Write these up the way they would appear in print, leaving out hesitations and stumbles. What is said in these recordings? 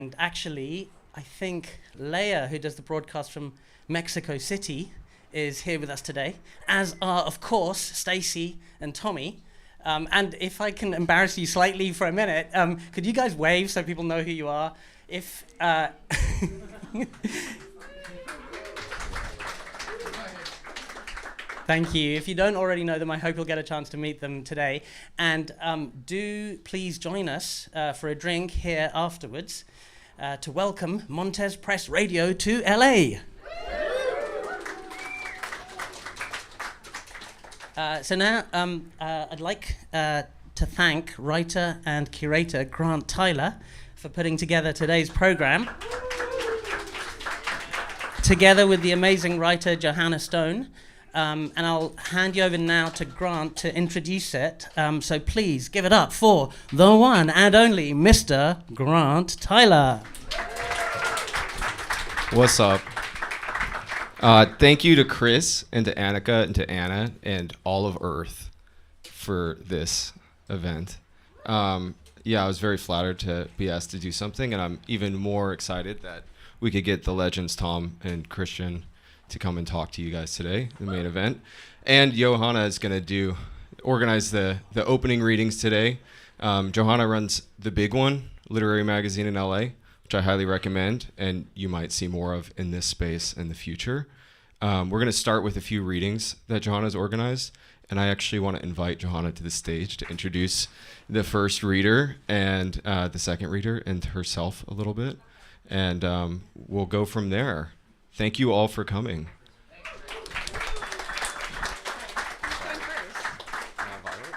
And actually, I think Leia, who does the broadcast from Mexico City, is here with us today, as are, of course, Stacy and Tommy. And if I can embarrass you slightly for a minute, could you guys wave so people know who you are? If Thank you. If you don't already know them, I hope you'll get a chance to meet them today. And do please join us for a drink here afterwards to welcome Montez Press Radio to LA. So now I'd like to thank writer and curator Grant Tyler for putting together today's program, together with the amazing writer Johanna Stone. And I'll hand you over now to Grant to introduce it. So please give it up for the one and only Mr. Grant Tyler. What's up? Thank you to Chris and to Annika and to Anna and all of Earth for this event. Yeah, I was very flattered to be asked to do something, and I'm even more excited that we could get the legends Tom and Christian to come and talk to you guys today, the main event. And Johanna is going to organize the opening readings today. Johanna runs The Big One, literary magazine in LA, which I highly recommend, and you might see more of in this space in the future. We're going to start with a few readings that Johanna's organized, and I actually want to invite Johanna to the stage to introduce the first reader and the second reader and herself a little bit, and we'll go from there. Thank you all for coming.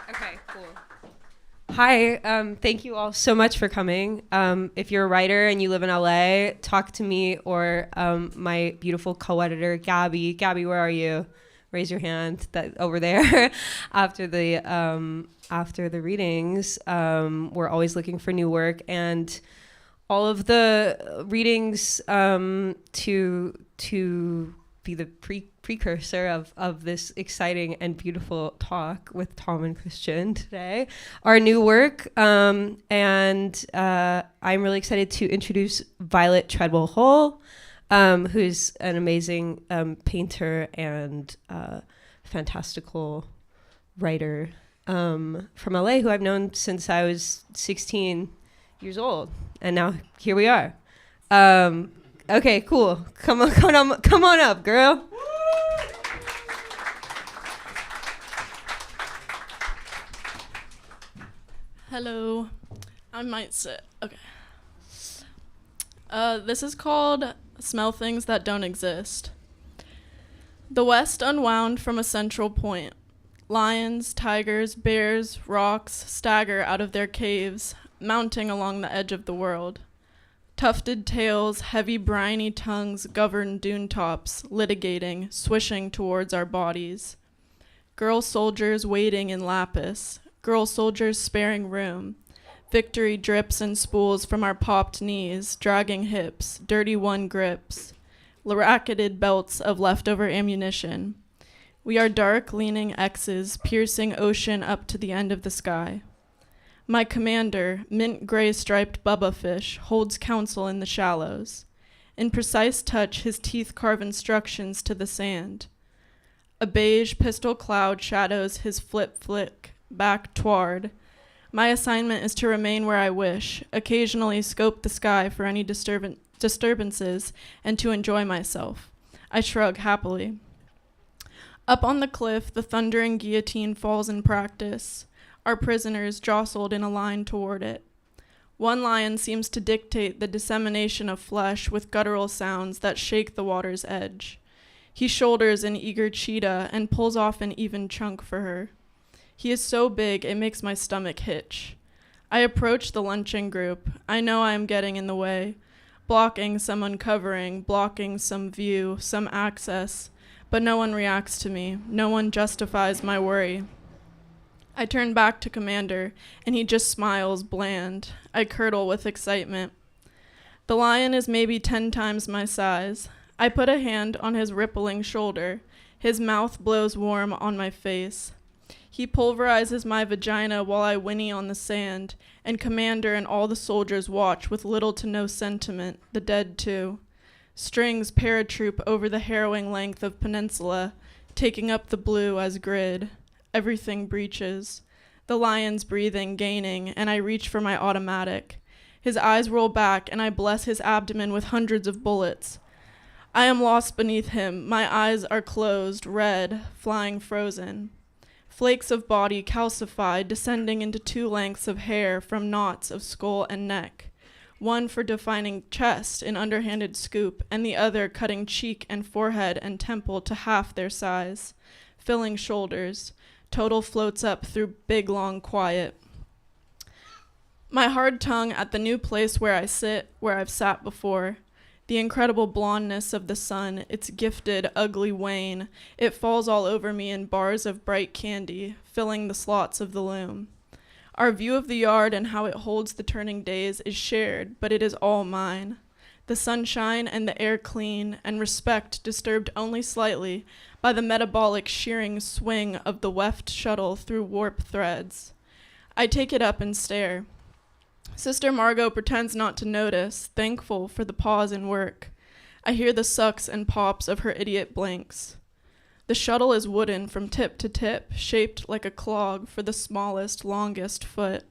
Okay, cool. Hi, thank you all so much for coming. If you're a writer and you live in LA, talk to me or my beautiful co-editor, Gabby. Gabby, where are you? Raise your hand over there. After the readings, we're always looking for new work, and all of the readings to be the precursor of this exciting and beautiful talk with Tom and Christian today are new work, and I'm really excited to introduce Violet Treadwell Hull, who's an amazing painter and fantastical writer from LA, who I've known since I was 16 years old, and now here we are. Okay, cool. Come on up, girl. Hello. I might sit. Okay. This is called Smell Things That Don't Exist. The West unwound from a central point. Lions, tigers, bears, rocks stagger out of their caves, mounting along the edge of the world. Tufted tails, heavy briny tongues govern dune tops, litigating, swishing towards our bodies. Girl soldiers waiting in lapis, girl soldiers sparing room. Victory drips and spools from our popped knees, dragging hips, dirty one grips. Racketed belts of leftover ammunition. We are dark, leaning X's, piercing ocean up to the end of the sky. My commander, mint gray striped Bubba fish, holds counsel in the shallows. In precise touch, his teeth carve instructions to the sand. A beige pistol cloud shadows his flick back toward. My assignment is to remain where I wish, occasionally scope the sky for any disturbances, and to enjoy myself. I shrug happily. Up on the cliff, the thundering guillotine falls in practice. Our prisoners jostled in a line toward it. One lion seems to dictate the dissemination of flesh with guttural sounds that shake the water's edge. He shoulders an eager cheetah and pulls off an even chunk for her. He is so big it makes my stomach hitch. I approach the lunching group. I know I am getting in the way, blocking some uncovering, blocking some view, some access, but no one reacts to me. No one justifies my worry. I turn back to Commander, and he just smiles, bland. I curdle with excitement. The lion is maybe 10 times my size. I put a hand on his rippling shoulder. His mouth blows warm on my face. He pulverizes my vagina while I whinny on the sand, and Commander and all the soldiers watch with little to no sentiment, the dead too. Strings paratroop over the harrowing length of peninsula, taking up the blue as grid. Everything breaches. The lion's breathing gaining, and I reach for my automatic. His eyes roll back, and I bless his abdomen with hundreds of bullets. I am lost beneath him. My eyes are closed, red, flying frozen. Flakes of body calcified, descending into 2 lengths of hair from knots of skull and neck. One for defining chest in underhanded scoop, and the other cutting cheek and forehead and temple to half their size. Filling shoulders. Total floats up through big, long quiet. My hard tongue at the new place where I sit, where I've sat before. The incredible blondness of the sun, its gifted, ugly wane, it falls all over me in bars of bright candy, filling the slots of the loom. Our view of the yard and how it holds the turning days is shared, but it is all mine. The sunshine and the air clean, and respect disturbed only slightly by the metabolic shearing swing of the weft shuttle through warp threads. I take it up and stare. Sister Margot pretends not to notice, thankful for the pause in work. I hear the sucks and pops of her idiot blinks. The shuttle is wooden from tip to tip, shaped like a clog for the smallest, longest foot.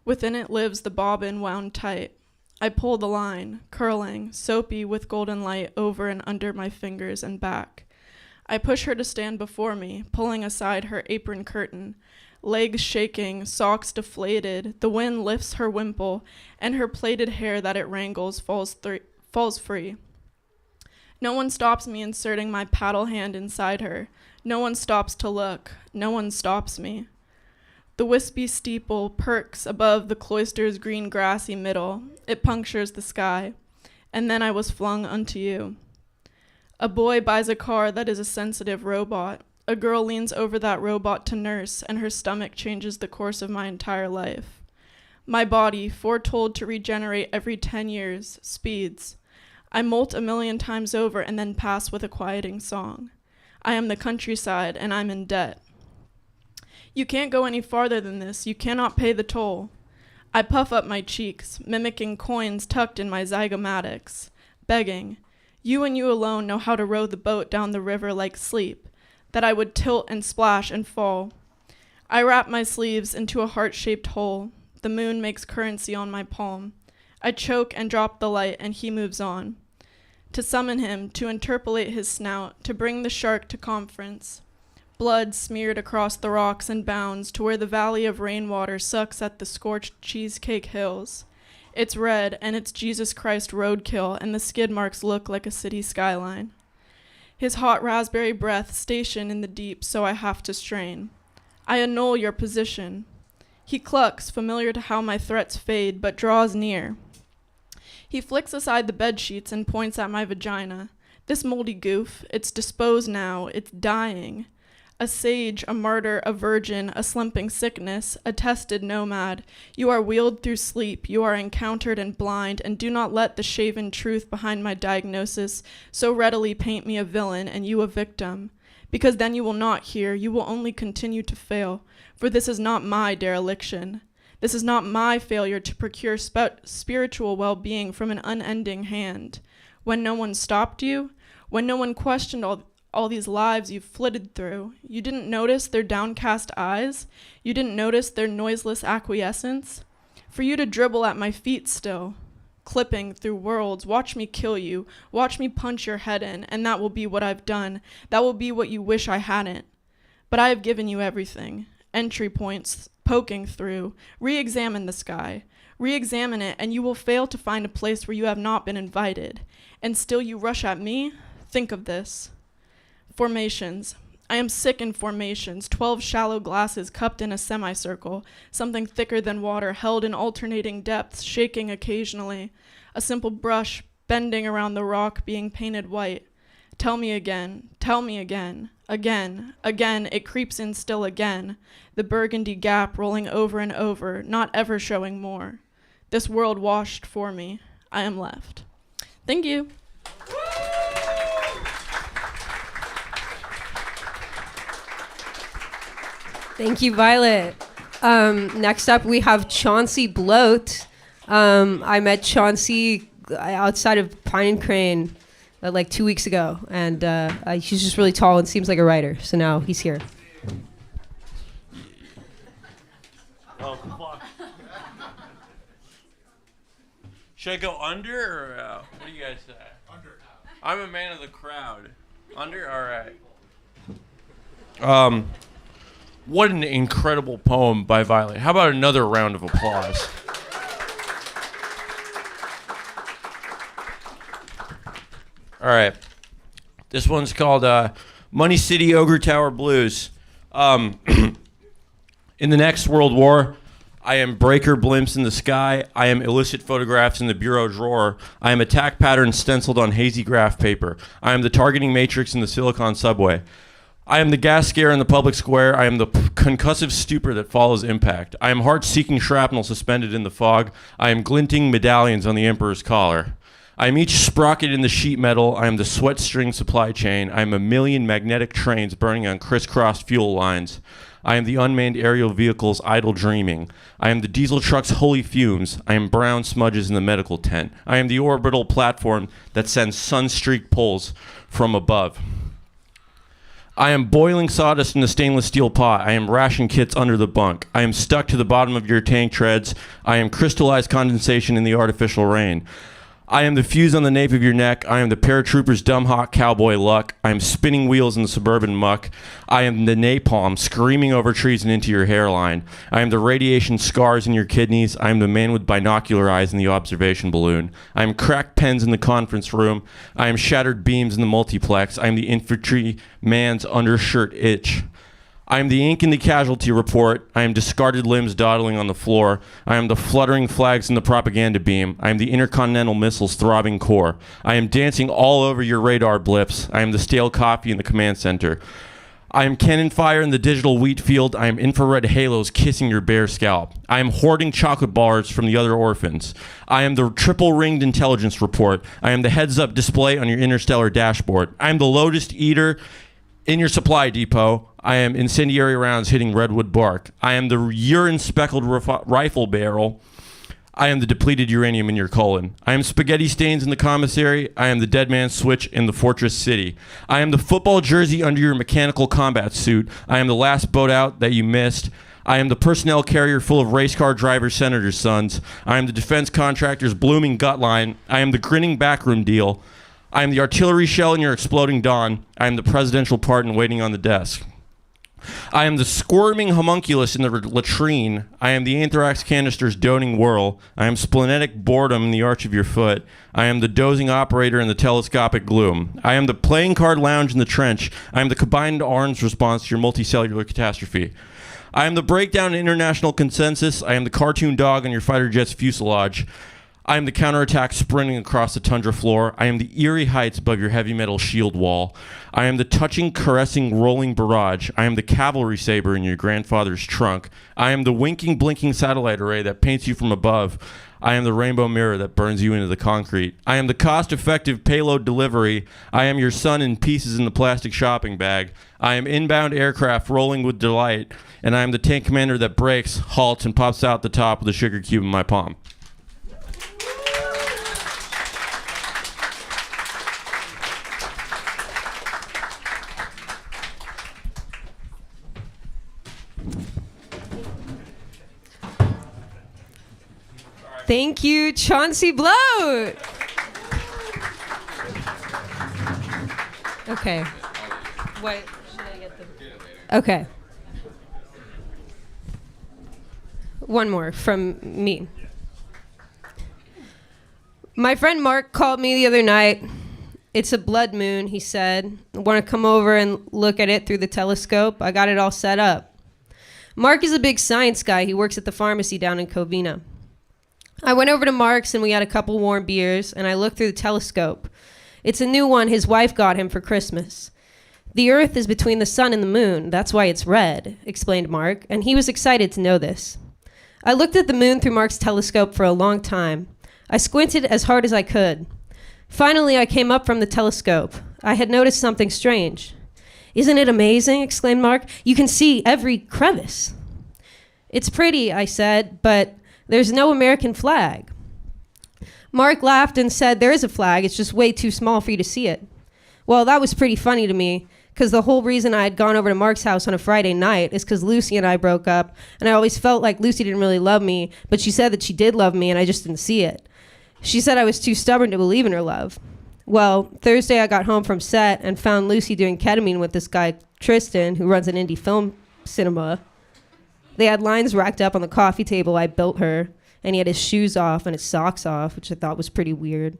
Within it lives the bobbin wound tight. I pull the line, curling, soapy with golden light over and under my fingers and back. I push her to stand before me, pulling aside her apron curtain. Legs shaking, socks deflated, the wind lifts her wimple, and her plaited hair that it wrangles falls free. No one stops me inserting my paddle hand inside her. No one stops to look. No one stops me. The wispy steeple perks above the cloister's green grassy middle. It punctures the sky. And then I was flung unto you. A boy buys a car that is a sensitive robot. A girl leans over that robot to nurse, and her stomach changes the course of my entire life. My body, foretold to regenerate every 10 years, speeds. I molt 1,000,000 times over and then pass with a quieting song. I am the countryside, and I'm in debt. You can't go any farther than this. You cannot pay the toll. I puff up my cheeks, mimicking coins tucked in my zygomatics, begging. You and you alone know how to row the boat down the river like sleep, that I would tilt and splash and fall. I wrap my sleeves into a heart-shaped hole. The moon makes currency on my palm. I choke and drop the light, and he moves on. To summon him, to interpolate his snout, to bring the shark to conference. Blood smeared across the rocks and bounds to where the valley of rainwater sucks at the scorched cheesecake hills. It's red, and it's Jesus Christ roadkill, and the skid marks look like a city skyline. His hot raspberry breath stationed in the deep, so I have to strain. I annul your position. He clucks, familiar to how my threats fade, but draws near. He flicks aside the bedsheets and points at my vagina. This moldy goof, it's disposed now, it's dying. A sage, a martyr, a virgin, a slumping sickness, a tested nomad. You are wheeled through sleep, you are encountered and blind, and do not let the shaven truth behind my diagnosis so readily paint me a villain and you a victim. Because then you will not hear, you will only continue to fail, for this is not my dereliction. This is not my failure to procure spiritual well-being from an unending hand. When no one stopped you, when no one questioned all these lives you've flitted through, you didn't notice their downcast eyes? You didn't notice their noiseless acquiescence? For you to dribble at my feet still, clipping through worlds, watch me kill you, watch me punch your head in, and that will be what I've done. That will be what you wish I hadn't. But I have given you everything. Entry points, poking through. Re-examine the sky. Re-examine it, and you will fail to find a place where you have not been invited. And still you rush at me? Think of this. Formations. I am sick in formations, 12 shallow glasses cupped in a semicircle, something thicker than water held in alternating depths, shaking occasionally, a simple brush bending around the rock being painted white. Tell me again, again, it creeps in still again, the burgundy gap rolling over and over, not ever showing more. This world washed for me. I am left. Thank you. Thank you, Violet. Next up, we have Chauncey Bloat. I met Chauncey outside of Pine and Crane like 2 weeks ago, and he's just really tall and seems like a writer, so now he's here. Oh, fuck. Should I go under or what do you guys say? Under. I'm a man of the crowd. Under? All right. What an incredible poem by Violet. How about another round of applause? All right. This one's called Money City Ogre Tower Blues. In the next World War, I am breaker blimps in the sky. I am illicit photographs in the bureau drawer. I am attack pattern stenciled on hazy graph paper. I am the targeting matrix in the Silicon subway. I am the gas scare in the public square. I am the concussive stupor that follows impact. I am heart-seeking shrapnel suspended in the fog. I am glinting medallions on the emperor's collar. I am each sprocket in the sheet metal. I am the sweat string supply chain. I am a million magnetic trains burning on crisscrossed fuel lines. I am the unmanned aerial vehicle's idle dreaming. I am the diesel truck's holy fumes. I am brown smudges in the medical tent. I am the orbital platform that sends sun-streaked poles from above. I am boiling sawdust in the stainless steel pot. I am ration kits under the bunk. I am stuck to the bottom of your tank treads. I am crystallized condensation in the artificial rain. I am the fuse on the nape of your neck. I am the paratrooper's dumb hot cowboy luck. I am spinning wheels in the suburban muck. I am the napalm screaming over trees and into your hairline. I am the radiation scars in your kidneys. I am the man with binocular eyes in the observation balloon. I am cracked pens in the conference room. I am shattered beams in the multiplex. I am the infantry man's undershirt itch. I am the ink in the casualty report. I am discarded limbs dawdling on the floor. I am the fluttering flags in the propaganda beam. I am the intercontinental missile's throbbing core. I am dancing all over your radar blips. I am the stale coffee in the command center. I am cannon fire in the digital wheat field. I am infrared halos kissing your bare scalp. I am hoarding chocolate bars from the other orphans. I am the triple-ringed intelligence report. I am the heads-up display on your interstellar dashboard. I am the lotus eater in your supply depot. I am incendiary rounds hitting redwood bark. I am the urine-speckled rifle barrel. I am the depleted uranium in your colon. I am spaghetti stains in the commissary. I am the dead man's switch in the fortress city. I am the football jersey under your mechanical combat suit. I am the last boat out that you missed. I am the personnel carrier full of race car driver senators' sons. I am the defense contractor's blooming gut line. I am the grinning backroom deal. I am the artillery shell in your exploding dawn. I am the presidential pardon waiting on the desk. I am the squirming homunculus in the latrine. I am the anthrax canister's doting whirl. I am splenetic boredom in the arch of your foot. I am the dozing operator in the telescopic gloom. I am the playing card lounge in the trench. I am the combined arms response to your multicellular catastrophe. I am the breakdown in international consensus. I am the cartoon dog on your fighter jet's fuselage. I am the counterattack sprinting across the tundra floor. I am the eerie heights above your heavy metal shield wall. I am the touching, caressing, rolling barrage. I am the cavalry saber in your grandfather's trunk. I am the winking, blinking satellite array that paints you from above. I am the rainbow mirror that burns you into the concrete. I am the cost-effective payload delivery. I am your son in pieces in the plastic shopping bag. I am inbound aircraft rolling with delight. And I am the tank commander that breaks, halts, and pops out the top with a sugar cube in my palm. Thank you, Chauncey Bloat. Okay. What should I get them? Okay. One more from me. My friend Mark called me the other night. It's a blood moon, he said. I want to come over and look at it through the telescope. I got it all set up. Mark is a big science guy. He works at the pharmacy down in Covina. I went over to Mark's and we had a couple warm beers, and I looked through the telescope. It's a new one his wife got him for Christmas. The Earth is between the sun and the moon. That's why it's red, explained Mark, and he was excited to know this. I looked at the moon through Mark's telescope for a long time. I squinted as hard as I could. Finally, I came up from the telescope. I had noticed something strange. "Isn't it amazing?" exclaimed Mark. "You can see every crevice." "It's pretty," I said, "but there's no American flag." Mark laughed and said, "There is a flag, it's just way too small for you to see it." Well, that was pretty funny to me, because the whole reason I had gone over to Mark's house on a Friday night is because Lucy and I broke up, and I always felt like Lucy didn't really love me, but she said that she did love me, and I just didn't see it. She said I was too stubborn to believe in her love. Well, Thursday I got home from set and found Lucy doing ketamine with this guy, Tristan, who runs an indie film cinema. They had lines racked up on the coffee table I built her, and he had his shoes off and his socks off, which I thought was pretty weird.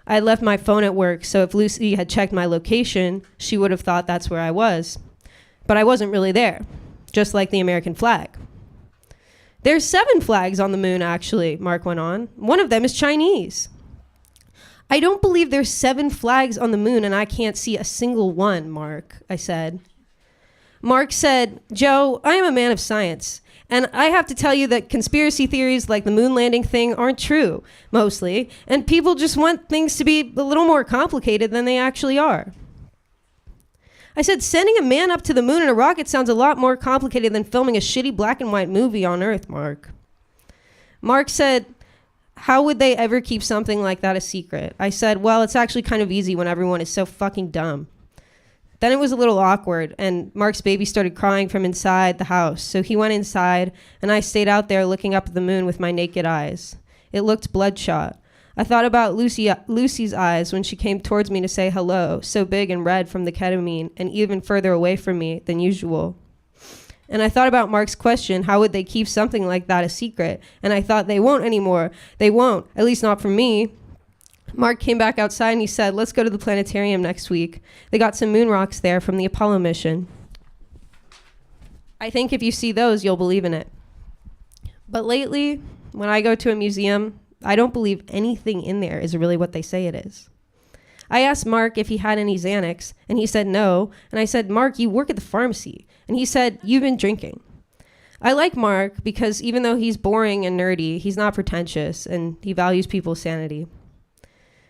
I had left my phone at work, so if Lucy had checked my location, she would have thought that's where I was. But I wasn't really there, just like the American flag. "There's 7 flags on the moon, actually," Mark went on. "One of them is Chinese." "I don't believe there's 7 flags on the moon and I can't see a single one, Mark," I said. Mark said, "Joe, I am a man of science, and I have to tell you that conspiracy theories like the moon landing thing aren't true, mostly, and people just want things to be a little more complicated than they actually are." I said, "Sending a man up to the moon in a rocket sounds a lot more complicated than filming a shitty black and white movie on Earth, Mark." Mark said, "How would they ever keep something like that a secret?" I said, "Well, it's actually kind of easy when everyone is so fucking dumb." Then it was a little awkward, and Mark's baby started crying from inside the house, so he went inside, and I stayed out there looking up at the moon with my naked eyes. It looked bloodshot. I thought about Lucy's eyes when she came towards me to say hello, so big and red from the ketamine, and even further away from me than usual. And I thought about Mark's question, how would they keep something like that a secret? And I thought, they won't anymore. They won't, at least not from me. Mark came back outside and he said, "Let's go to the planetarium next week. They got some moon rocks there from the Apollo mission. I think if you see those, you'll believe in it." But lately, when I go to a museum, I don't believe anything in there is really what they say it is. I asked Mark if he had any Xanax, and he said no. And I said, "Mark, you work at the pharmacy." And he said, "You've been drinking." I like Mark because even though he's boring and nerdy, he's not pretentious, and he values people's sanity.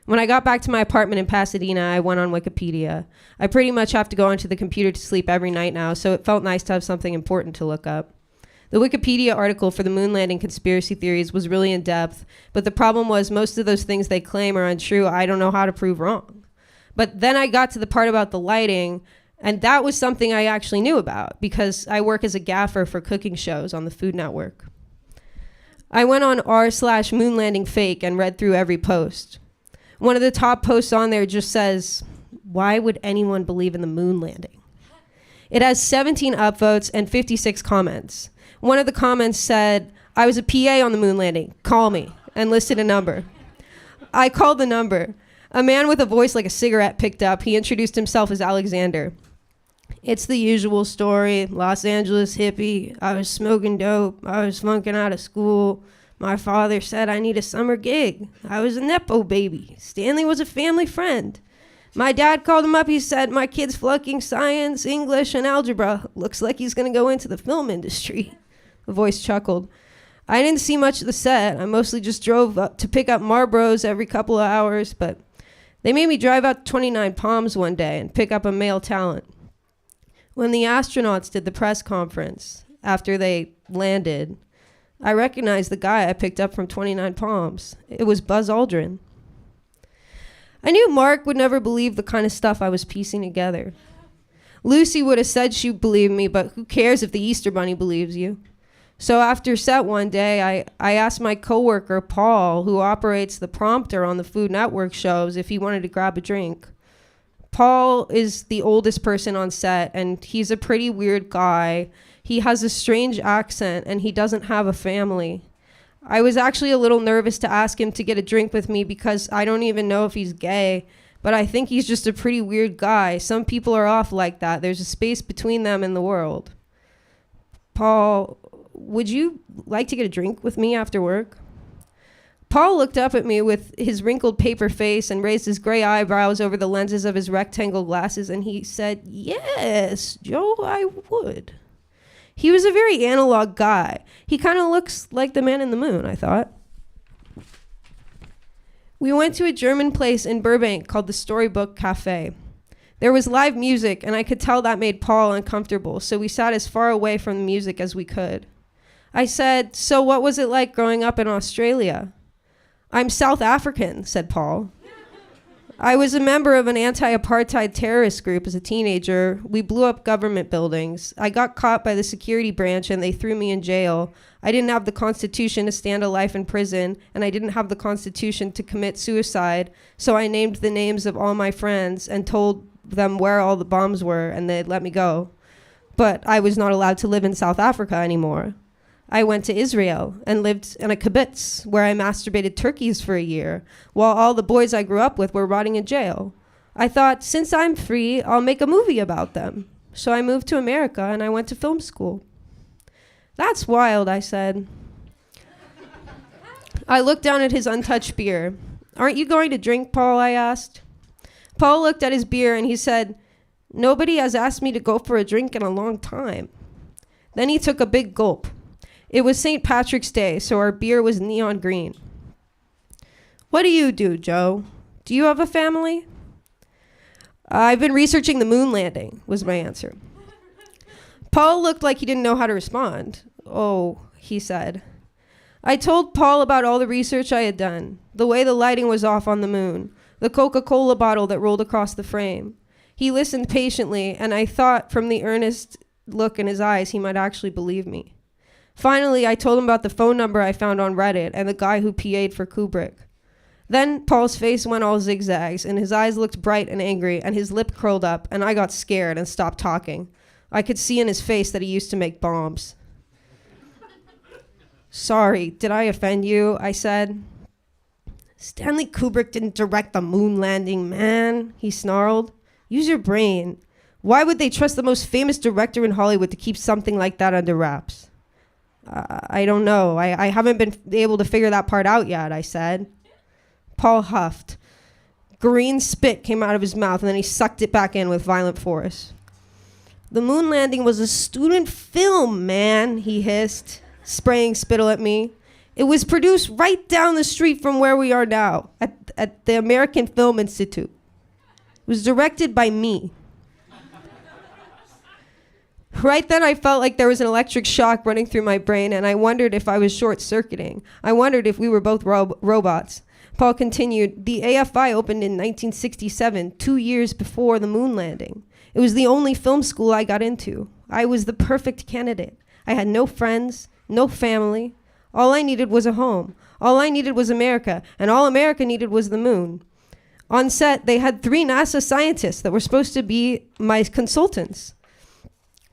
When I got back to my apartment in Pasadena, I went on Wikipedia. I pretty much have to go onto the computer to sleep every night now, so it felt nice to have something important to look up. The Wikipedia article for the moon landing conspiracy theories was really in depth, but the problem was most of those things they claim are untrue. I don't know how to prove wrong. But then I got to the part about the lighting, and that was something I actually knew about because I work as a gaffer for cooking shows on the Food Network. I went on r/moon landing fake and read through every post. One of the top posts on there just says, "Why would anyone believe in the moon landing?" It has 17 upvotes and 56 comments. One of the comments said, "I was a PA on the moon landing. Call me," and listed a number. I called the number. A man with a voice like a cigarette picked up. He introduced himself as Alexander. "It's the usual story. Los Angeles hippie. I was smoking dope. I was flunking out of school. My father said I need a summer gig. I was a Nepo baby. Stanley was a family friend. My dad called him up. He said, 'My kid's flunking science, English, and algebra. Looks like he's going to go into the film industry.'" The voice chuckled. "I didn't see much of the set. I mostly just drove up to pick up Marlboros every couple of hours, but they made me drive out to 29 Palms one day and pick up a male talent. When the astronauts did the press conference after they landed, I recognized the guy I picked up from 29 Palms. It was Buzz Aldrin." I knew Mark would never believe the kind of stuff I was piecing together. Lucy would have said she believed me, but who cares if the Easter Bunny believes you? So after set one day, I asked my coworker, Paul, who operates the prompter on the Food Network shows, if he wanted to grab a drink. Paul is the oldest person on set, and he's a pretty weird guy. He has a strange accent, and he doesn't have a family. I was actually a little nervous to ask him to get a drink with me because I don't even know if he's gay, but I think he's just a pretty weird guy. Some people are off like that. There's a space between them and the world. "Paul, would you like to get a drink with me after work?" Paul looked up at me with his wrinkled paper face and raised his gray eyebrows over the lenses of his rectangle glasses, and he said, "Yes, Joe, I would." He was a very analog guy. He kind of looks like the man in the moon, I thought. We went to a German place in Burbank called the Storybook Cafe. There was live music, and I could tell that made Paul uncomfortable, so we sat as far away from the music as we could. I said, "So what was it like growing up in Australia?" "I'm South African," said Paul. "I was a member of an anti-apartheid terrorist group as a teenager. We blew up government buildings. I got caught by the security branch and they threw me in jail. I didn't have the constitution to stand a life in prison, and I didn't have the constitution to commit suicide, so I named the names of all my friends and told them where all the bombs were, and they'd let me go. But I was not allowed to live in South Africa anymore. I went to Israel and lived in a kibbutz where I masturbated turkeys for a year, while all the boys I grew up with were rotting in jail. I thought, since I'm free, I'll make a movie about them. So I moved to America and I went to film school." "That's wild," I said. I looked down at his untouched beer. "Aren't you going to drink, Paul?" I asked. Paul looked at his beer and he said, "Nobody has asked me to go for a drink in a long time." Then he took a big gulp. It was St. Patrick's Day, so our beer was neon green. "What do you do, Joe? Do you have a family?" "I've been researching the moon landing," was my answer. Paul looked like he didn't know how to respond. "Oh," he said. I told Paul about all the research I had done, the way the lighting was off on the moon, the Coca-Cola bottle that rolled across the frame. He listened patiently, and I thought from the earnest look in his eyes he might actually believe me. Finally, I told him about the phone number I found on Reddit and the guy who PA'd for Kubrick. Then Paul's face went all zigzags, and his eyes looked bright and angry, and his lip curled up, and I got scared and stopped talking. I could see in his face that he used to make bombs. "Sorry, did I offend you?" I said. "Stanley Kubrick didn't direct the moon landing, man," he snarled. "Use your brain. Why would they trust the most famous director in Hollywood to keep something like that under wraps?" I don't know. I haven't been able to figure that part out yet," I said. Paul huffed. Green spit came out of his mouth, and then he sucked it back in with violent force. "The moon landing was a student film, man," he hissed, spraying spittle at me. "It was produced right down the street from where we are now, at the American Film Institute. It was directed by me." Right then, I felt like there was an electric shock running through my brain, and I wondered if I was short-circuiting. I wondered if we were both robots. Paul continued, "The AFI opened in 1967, 2 years before the moon landing. It was the only film school I got into. I was the perfect candidate. I had no friends, no family. All I needed was a home. All I needed was America, and all America needed was the moon. On set, they had 3 NASA scientists that were supposed to be my consultants.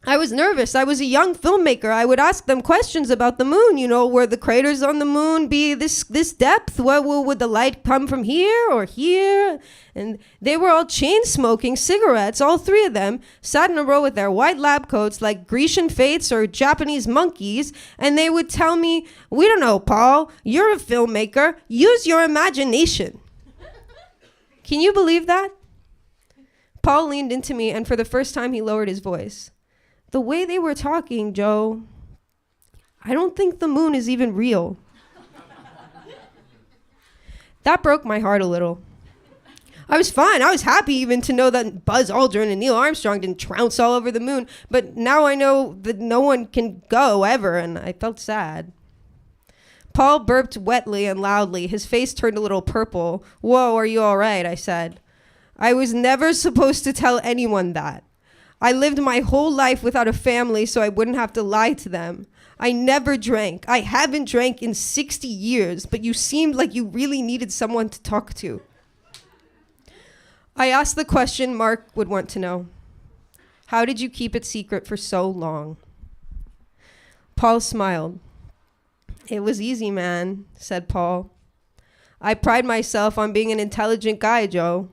I was nervous. I was a young filmmaker. I would ask them questions about the moon. You know, were the craters on the moon be this depth? Would the light come from here or here? And they were all chain-smoking cigarettes, all 3 of them, sat in a row with their white lab coats like Grecian fates or Japanese monkeys, and they would tell me, 'We don't know, Paul. You're a filmmaker. Use your imagination.'" Can you believe that? Paul leaned into me, and for the first time he lowered his voice. "The way they were talking, Joe, I don't think the moon is even real." That broke my heart a little. I was fine. I was happy even to know that Buzz Aldrin and Neil Armstrong didn't trounce all over the moon. But now I know that no one can go ever, and I felt sad. Paul burped wetly and loudly. His face turned a little purple. "Whoa, are you all right?" I said. "I was never supposed to tell anyone that. I lived my whole life without a family so I wouldn't have to lie to them. I never drank. I haven't drank in 60 years, but you seemed like you really needed someone to talk to." I asked the question Mark would want to know. "How did you keep it secret for so long?" Paul smiled. "It was easy, man," said Paul. "I pride myself on being an intelligent guy, Joe.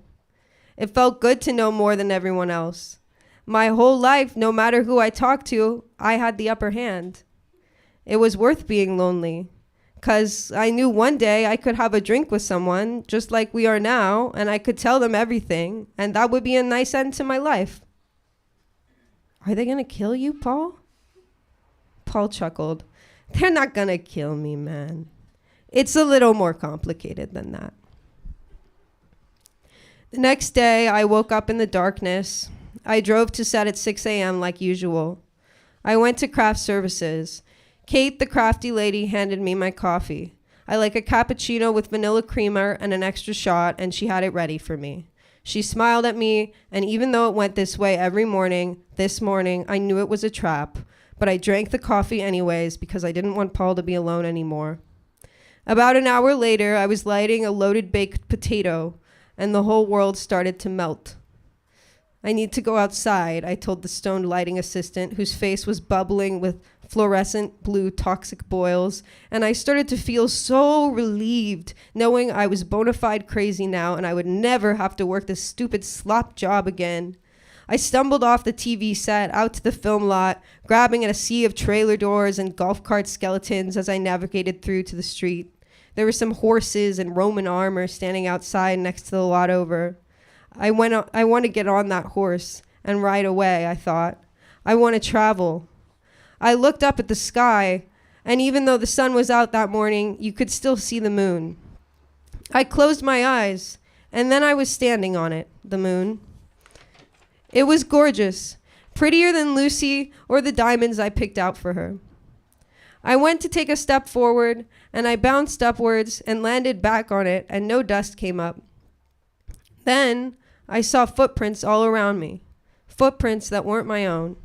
It felt good to know more than everyone else. My whole life, no matter who I talked to, I had the upper hand. It was worth being lonely, 'cause I knew one day I could have a drink with someone, just like we are now, and I could tell them everything, and that would be a nice end to my life." "Are they gonna kill you, Paul?" Paul chuckled. "They're not gonna kill me, man. It's a little more complicated than that." The next day, I woke up in the darkness. I drove to set at 6 a.m. like usual. I went to craft services. Kate, the crafty lady, handed me my coffee. I like a cappuccino with vanilla creamer and an extra shot, and she had it ready for me. She smiled at me, and even though it went this way every morning, this morning, I knew it was a trap. But I drank the coffee anyways because I didn't want Paul to be alone anymore. About an hour later, I was lighting a loaded baked potato, and the whole world started to melt. I need to go outside, I told the stoned lighting assistant, whose face was bubbling with fluorescent blue toxic boils, and I started to feel so relieved, knowing I was bona fide crazy now and I would never have to work this stupid slop job again. I stumbled off the TV set, out to the film lot, grabbing at a sea of trailer doors and golf cart skeletons as I navigated through to the street. There were some horses and Roman armor standing outside next to the lot over. I want to get on that horse and ride away, I thought. I want to travel. I looked up at the sky, and even though the sun was out that morning, you could still see the moon. I closed my eyes, and then I was standing on it, the moon. It was gorgeous, prettier than Lucy or the diamonds I picked out for her. I went to take a step forward, and I bounced upwards and landed back on it, and no dust came up. Then I saw footprints all around me, footprints that weren't my own.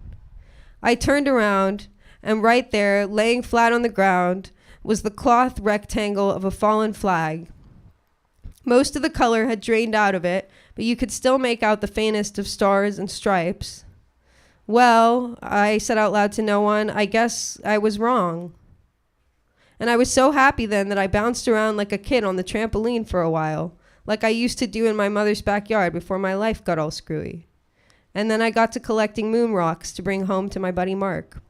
I turned around, and right there, laying flat on the ground, was the cloth rectangle of a fallen flag. Most of the color had drained out of it, but you could still make out the faintest of stars and stripes. Well, I said out loud to no one, I guess I was wrong. And I was so happy then that I bounced around like a kid on the trampoline for a while, like I used to do in my mother's backyard before my life got all screwy. And then I got to collecting moon rocks to bring home to my buddy Mark.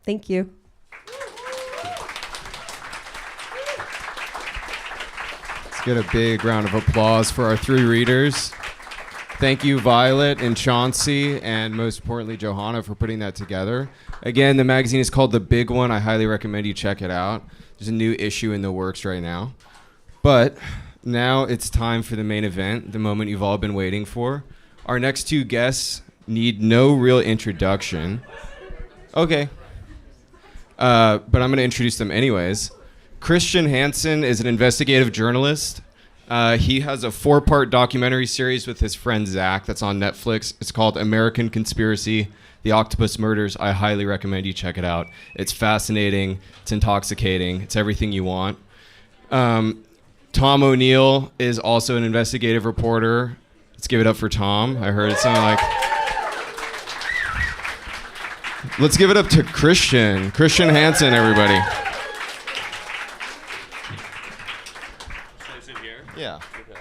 Thank you. Let's get a big round of applause for our three readers. Thank you, Violet and Chauncey, and most importantly, Johanna, for putting that together. Again, the magazine is called The Big One. I highly recommend you check it out. There's a new issue in the works right now. But now it's time for the main event, the moment you've all been waiting for. Our next two guests need no real introduction. Okay. But I'm going to introduce them anyways. Christian Hansen is an investigative journalist. He has a 4-part documentary series with his friend Zach that's on Netflix. It's called American Conspiracy, The Octopus Murders. I highly recommend you check it out. It's fascinating. It's intoxicating. It's everything you want. Tom O'Neill is also an investigative reporter. Let's give it up for Tom. I heard it sound like... Let's give it up to Christian. Christian Hansen, everybody. Yeah. Okay.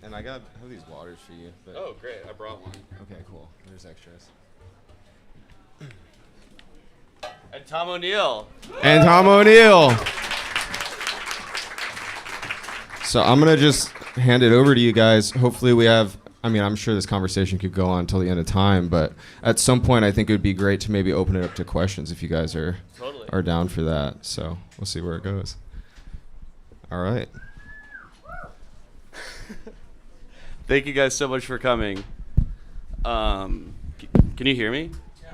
And I have these waters for you. But Oh, great. I brought one. okay, cool. There's extras. And Tom O'Neill. And Tom O'Neill. So I'm going to just hand it over to you guys. Hopefully we have, I'm sure this conversation could go on until the end of time, but at some point I think it would be great to maybe open it up to questions if you guys are down for that. So we'll see where it goes. All right. Thank you guys so much for coming. Can you hear me? Yeah.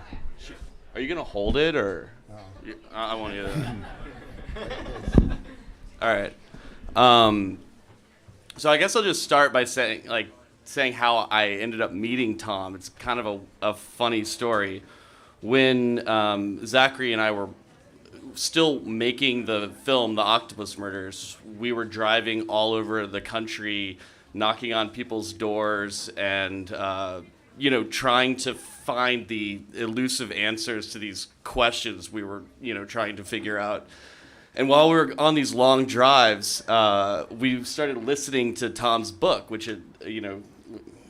Are you gonna hold it or? No. I want you to. All right. So I guess I'll just start by saying how I ended up meeting Tom. It's kind of a funny story. When Zachary and I were still making the film, The Octopus Murders, we were driving all over the country, knocking on people's doors and, trying to find the elusive answers to these questions we were, trying to figure out. And while we were on these long drives, we started listening to Tom's book, which,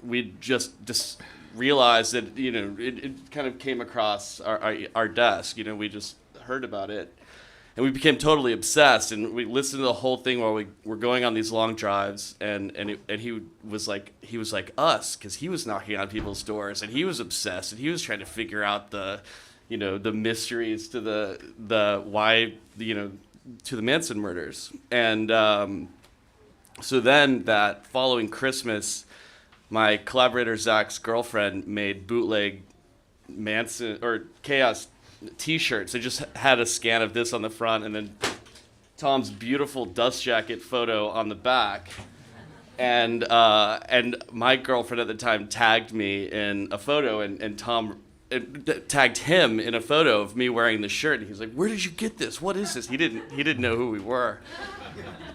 we just realized that, it kind of came across our desk. We just heard about it. And we became totally obsessed, and we listened to the whole thing while we were going on these long drives. And he was like us, because he was knocking on people's doors, and he was obsessed, and he was trying to figure out the mysteries to the why, to the Manson murders. And So then that following Christmas, my collaborator Zach's girlfriend made bootleg Manson or Chaos T-shirts. They just had a scan of this on the front and then Tom's beautiful dust jacket photo on the back. And my girlfriend at the time tagged me in a photo, and Tom tagged him in a photo of me wearing the shirt. And he's like, "Where did you get this? What is this?" He didn't know who we were.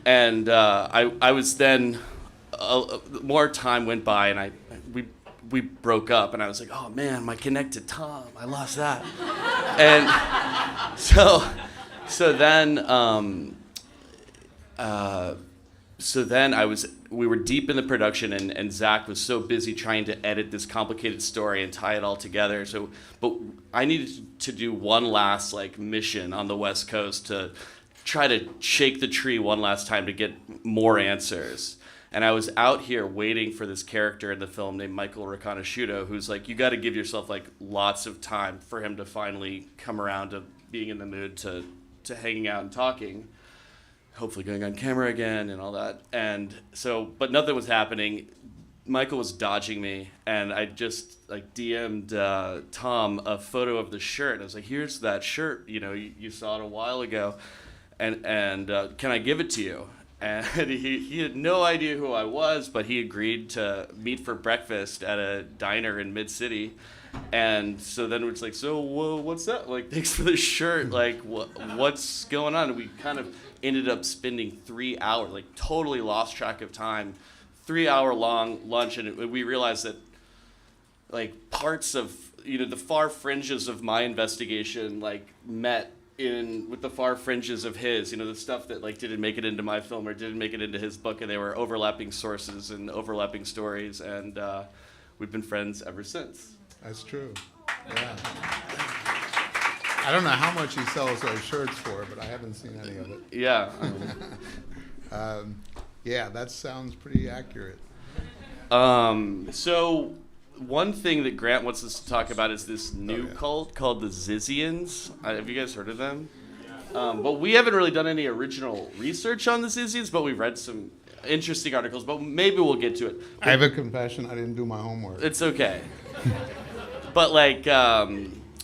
And I was then more time went by, and we broke up, and I was like, "Oh man, my connect to Tom, I lost that." And so then we were deep in the production, and Zach was so busy trying to edit this complicated story and tie it all together. But I needed to do one last mission on the West Coast to try to shake the tree one last time to get more answers. And I was out here waiting for this character in the film named Michael Riconosciuto, who's you got to give yourself lots of time for him to finally come around to being in the mood to hanging out and talking. Hopefully going on camera again and all that. And so, but nothing was happening. Michael was dodging me, and I just DM'd Tom a photo of the shirt. And I was like, "Here's that shirt, you saw it a while ago, and can I give it to you?" And he had no idea who I was, but he agreed to meet for breakfast at a diner in Mid-City. And so then it's "So what's that? Thanks for the shirt. What's going on?" And we kind of ended up spending 3 hours, totally lost track of time, 3-hour long lunch. And we realized that parts of, the far fringes of my investigation, met in with the far fringes of his, the stuff that didn't make it into my film or didn't make it into his book. And they were overlapping sources and overlapping stories. And we've been friends ever since. That's true. Yeah. I don't know how much he sells those shirts for, but I haven't seen any of it. Yeah. Yeah, that sounds pretty accurate. So one thing that Grant wants us to talk about is this new cult called the Zizians. Have you guys heard of them? But we haven't really done any original research on the Zizians, but we've read some interesting articles, but maybe we'll get to it. I have a confession, I didn't do my homework. It's okay. But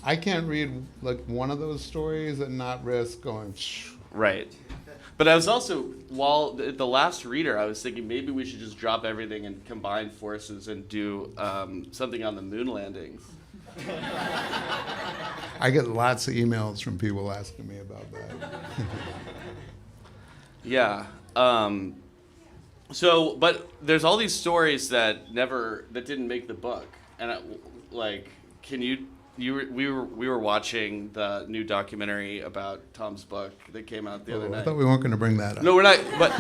I can't read one of those stories and not risk going right. But I was also, while the last reader, I was thinking maybe we should just drop everything and combine forces and do something on the moon landings. I get lots of emails from people asking me about that. Yeah. But there's all these stories that didn't make the book, and we were watching the new documentary about Tom's book that came out the other night. I thought we weren't going to bring that up. No, we're not. But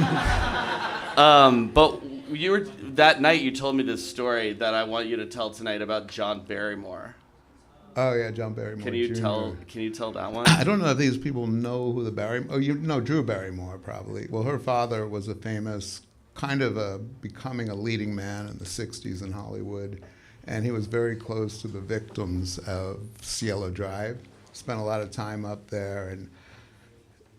that night you told me this story that I want you to tell tonight about John Barrymore. Oh yeah, John Barrymore. Can you tell that one? I don't know if these people know who the Barrymore. Oh, you know Drew Barrymore probably. Well, her father was a famous becoming a leading man in the 60s in Hollywood. And he was very close to the victims of Cielo Drive. Spent a lot of time up there. And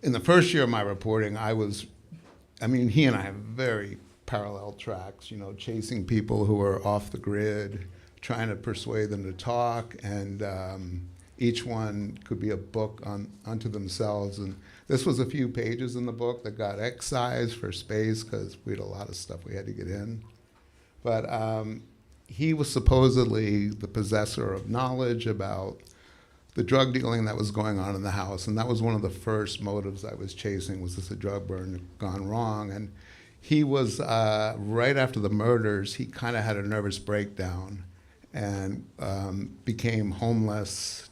in the first year of my reporting, he and I have very parallel tracks, chasing people who are off the grid, trying to persuade them to talk. And each one could be a book unto themselves. And this was a few pages in the book that got excised for space because we had a lot of stuff we had to get in. But he was supposedly the possessor of knowledge about the drug dealing that was going on in the house. And that was one of the first motives I was chasing, was this a drug burn gone wrong? And he was, right after the murders, he kind of had a nervous breakdown and became homeless,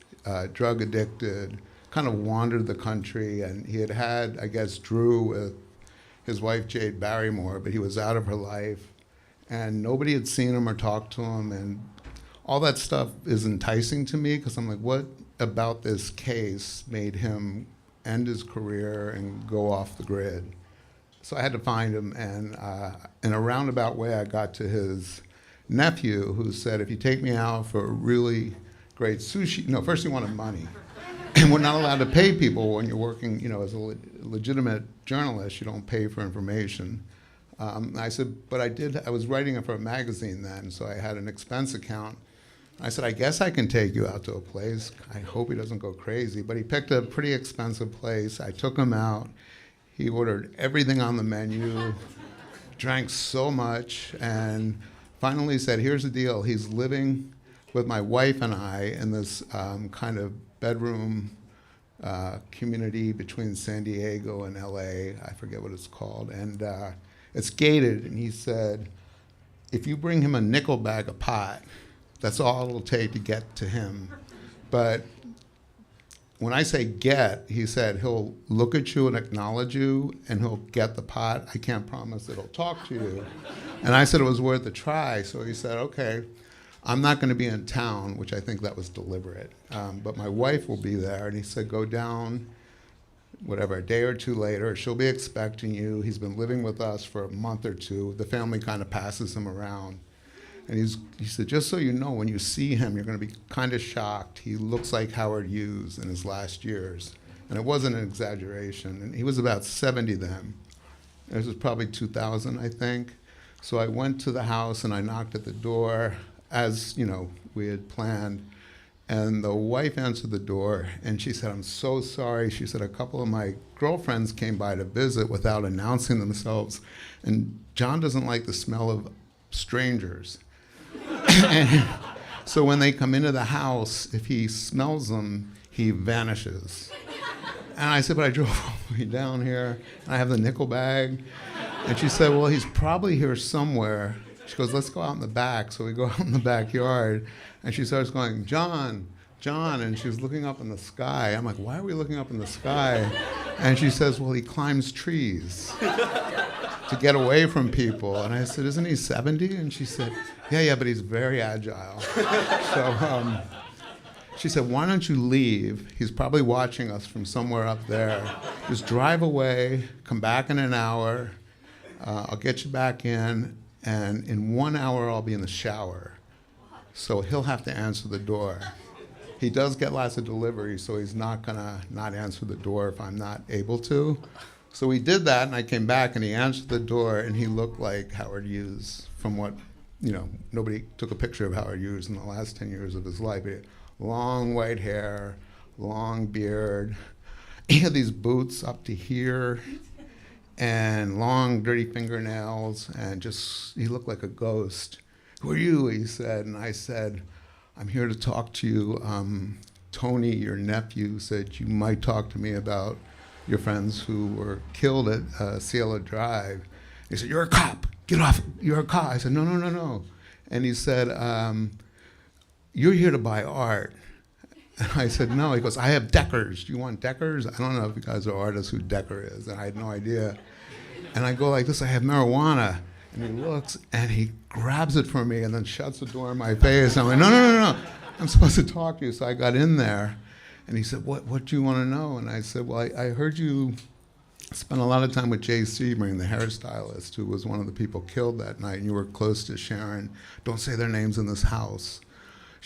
drug addicted, kind of wandered the country. And he had, I guess, Drew with his wife, Jade Barrymore, but he was out of her life. And nobody had seen him or talked to him, and all that stuff is enticing to me because I'm like, what about this case made him end his career and go off the grid? So I had to find him, and in a roundabout way, I got to his nephew, who said, if you take me out for a really great sushi, first he wanted money. And we're not allowed to pay people when you're working, as a legitimate journalist, you don't pay for information. I said, but I was writing it for a magazine then, so I had an expense account. I said, I guess I can take you out to a place. I hope he doesn't go crazy. But he picked a pretty expensive place. I took him out. He ordered everything on the menu, drank so much, and finally said, here's the deal. He's living with my wife and I in this kind of bedroom community between San Diego and LA. I forget what it's called. And it's gated. And he said, if you bring him a nickel bag of pot, that's all it'll take to get to him. But when I say get, he said he'll look at you and acknowledge you, and he'll get the pot. I can't promise that he'll talk to you. And I said it was worth a try. So he said, okay, I'm not going to be in town, which I think that was deliberate. But my wife will be there. And he said, go down, whatever, a day or two later. She'll be expecting you. He's been living with us for a month or two. The family kind of passes him around. And he said, just so you know, when you see him, you're going to be kind of shocked. He looks like Howard Hughes in his last years. And it wasn't an exaggeration. And he was about 70 then. This was probably 2000, I think. So I went to the house and I knocked at the door, as we had planned. And the wife answered the door, and she said, I'm so sorry. She said, a couple of my girlfriends came by to visit without announcing themselves. And John doesn't like the smell of strangers. And so when they come into the house, if he smells them, he vanishes. And I said, but I drove all the way down here, and I have the nickel bag. And she said, well, he's probably here somewhere. She goes, let's go out in the back. So we go out in the backyard, and she starts going, John, John, and she's looking up in the sky. I'm like, why are we looking up in the sky? And she says, well, he climbs trees to get away from people. And I said, isn't he 70? And she said, yeah, but he's very agile. So she said, why don't you leave? He's probably watching us from somewhere up there. Just drive away, come back in an hour. I'll get you back in, and in 1 hour I'll be in the shower. So he'll have to answer the door. He does get lots of deliveries, so he's not gonna not answer the door if I'm not able to. So we did that, and I came back, and he answered the door, and he looked like Howard Hughes from what, nobody took a picture of Howard Hughes in the last 10 years of his life. He had long white hair, long beard. He had these boots up to here, and long, dirty fingernails, and he looked like a ghost. Who are you? He said, and I said, I'm here to talk to you. Tony, your nephew, said you might talk to me about your friends who were killed at Cielo Drive. He said, you're a cop, get off, you're a cop. I said, no. And he said, you're here to buy art. And I said, no. He goes, I have Deckers. Do you want Deckers? I don't know if you guys are artists who Decker is. And I had no idea. And I go like this, I have marijuana. And he looks, and he grabs it from me and then shuts the door in my face. I'm like, no. I'm supposed to talk to you. So I got in there. And he said, what do you want to know? And I said, well, I heard you spent a lot of time with Jay Sebring, the hairstylist, who was one of the people killed that night. And you were close to Sharon. Don't say their names in this house.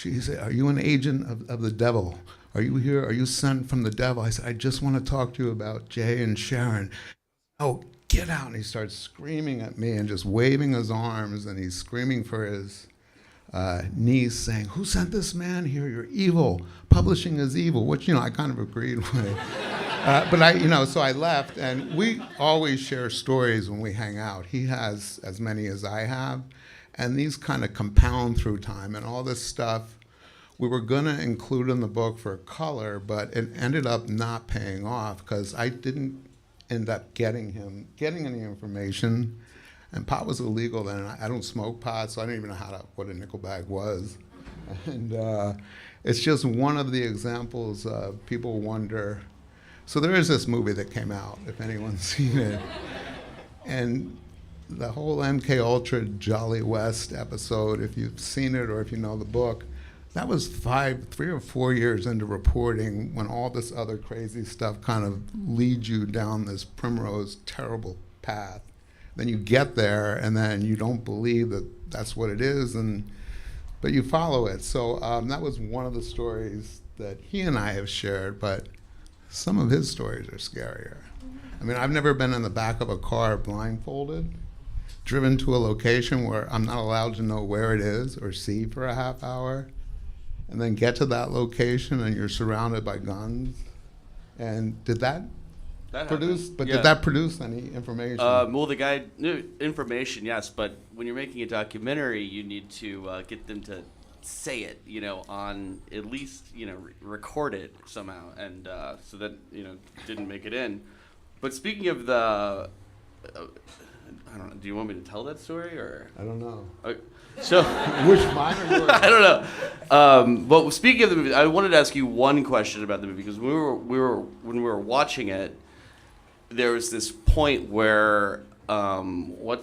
He said, are you an agent of the devil? Are you here? Are you sent from the devil? I said, I just want to talk to you about Jay and Sharon. Oh, get out. And he starts screaming at me and just waving his arms, and he's screaming for his niece, saying, who sent this man here? You're evil. Publishing is evil, which, I kind of agreed with. But so I left, and we always share stories when we hang out. He has as many as I have. And these kind of compound through time, and all this stuff we were going to include in the book for color, but it ended up not paying off because I didn't end up getting any information. And pot was illegal then. I don't smoke pot, so I didn't even know what a nickel bag was. And it's just one of the examples people wonder. So there is this movie that came out, if anyone's seen it. And the whole MK Ultra Jolly West episode, if you've seen it or if you know the book, that was 3 or 4 years into reporting when all this other crazy stuff kind of leads you down this primrose, terrible path. Then you get there, and then you don't believe that that's what it is, but you follow it. So that was one of the stories that he and I have shared, but some of his stories are scarier. I mean, I've never been in the back of a car blindfolded. driven to a location where I'm not allowed to know where it is or see for a half hour, and then get to that location and you're surrounded by guns. And did that produce? Happened. But Yeah. did that produce any information? Well, the guy knew information, yes, but when you're making a documentary, you need to get them to say it, on at least, record it somehow, and so that didn't make it in. But speaking of the, I don't know. Do you want me to tell that story or? I don't know. So Which mine or yours? I don't know. But speaking of the movie, I wanted to ask you one question about the movie because when we were watching it, there was this point where one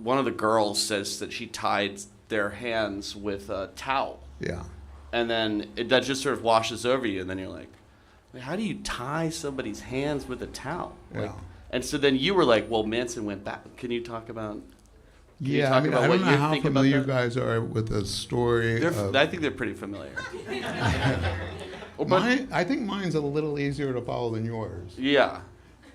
of the girls says that she tied their hands with a towel. Yeah. And then that just sort of washes over you, and then you're like, how do you tie somebody's hands with a towel? Yeah. And so then you were like, well, Manson went back. Can you talk about? Yeah, talk I mean, about I what don't know you how think about familiar you that? guys are with the story. I think they're pretty familiar. I think mine's a little easier to follow than yours. Yeah.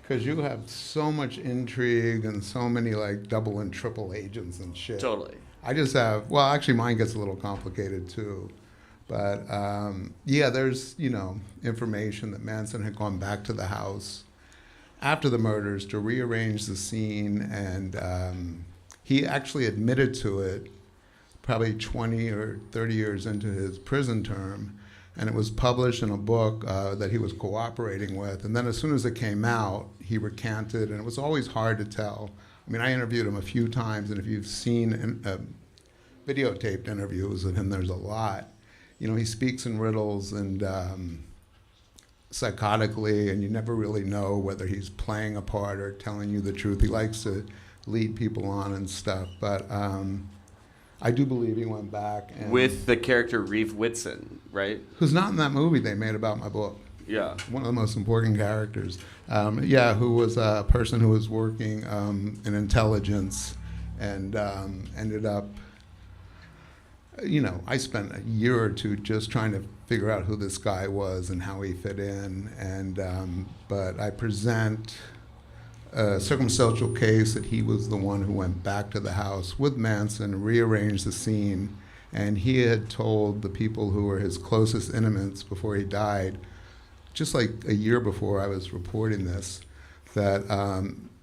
Because you have so much intrigue and so many like double and triple agents and shit. Totally. I just have, well, actually mine gets a little complicated too. But yeah, there's, information that Manson had gone back to the house after the murders to rearrange the scene, and he actually admitted to it probably 20 or 30 years into his prison term, and it was published in a book that he was cooperating with. And then as soon as it came out, he recanted, and it was always hard to tell. I mean, I interviewed him a few times, and if you've seen videotaped interviews of him, there's a lot. He speaks in riddles and psychotically, and you never really know whether he's playing a part or telling you the truth. He likes to lead people on and stuff, but I do believe he went back. And With the character Reeve Whitson, right? who's not in that movie they made about my book. Yeah. One of the most important characters. Who was a person who was working in intelligence and ended up, I spent a year or two just trying to figure out who this guy was and how he fit in. But I present a circumstantial case that he was the one who went back to the house with Manson, rearranged the scene, and he had told the people who were his closest intimates before he died, just like a year before I was reporting this, that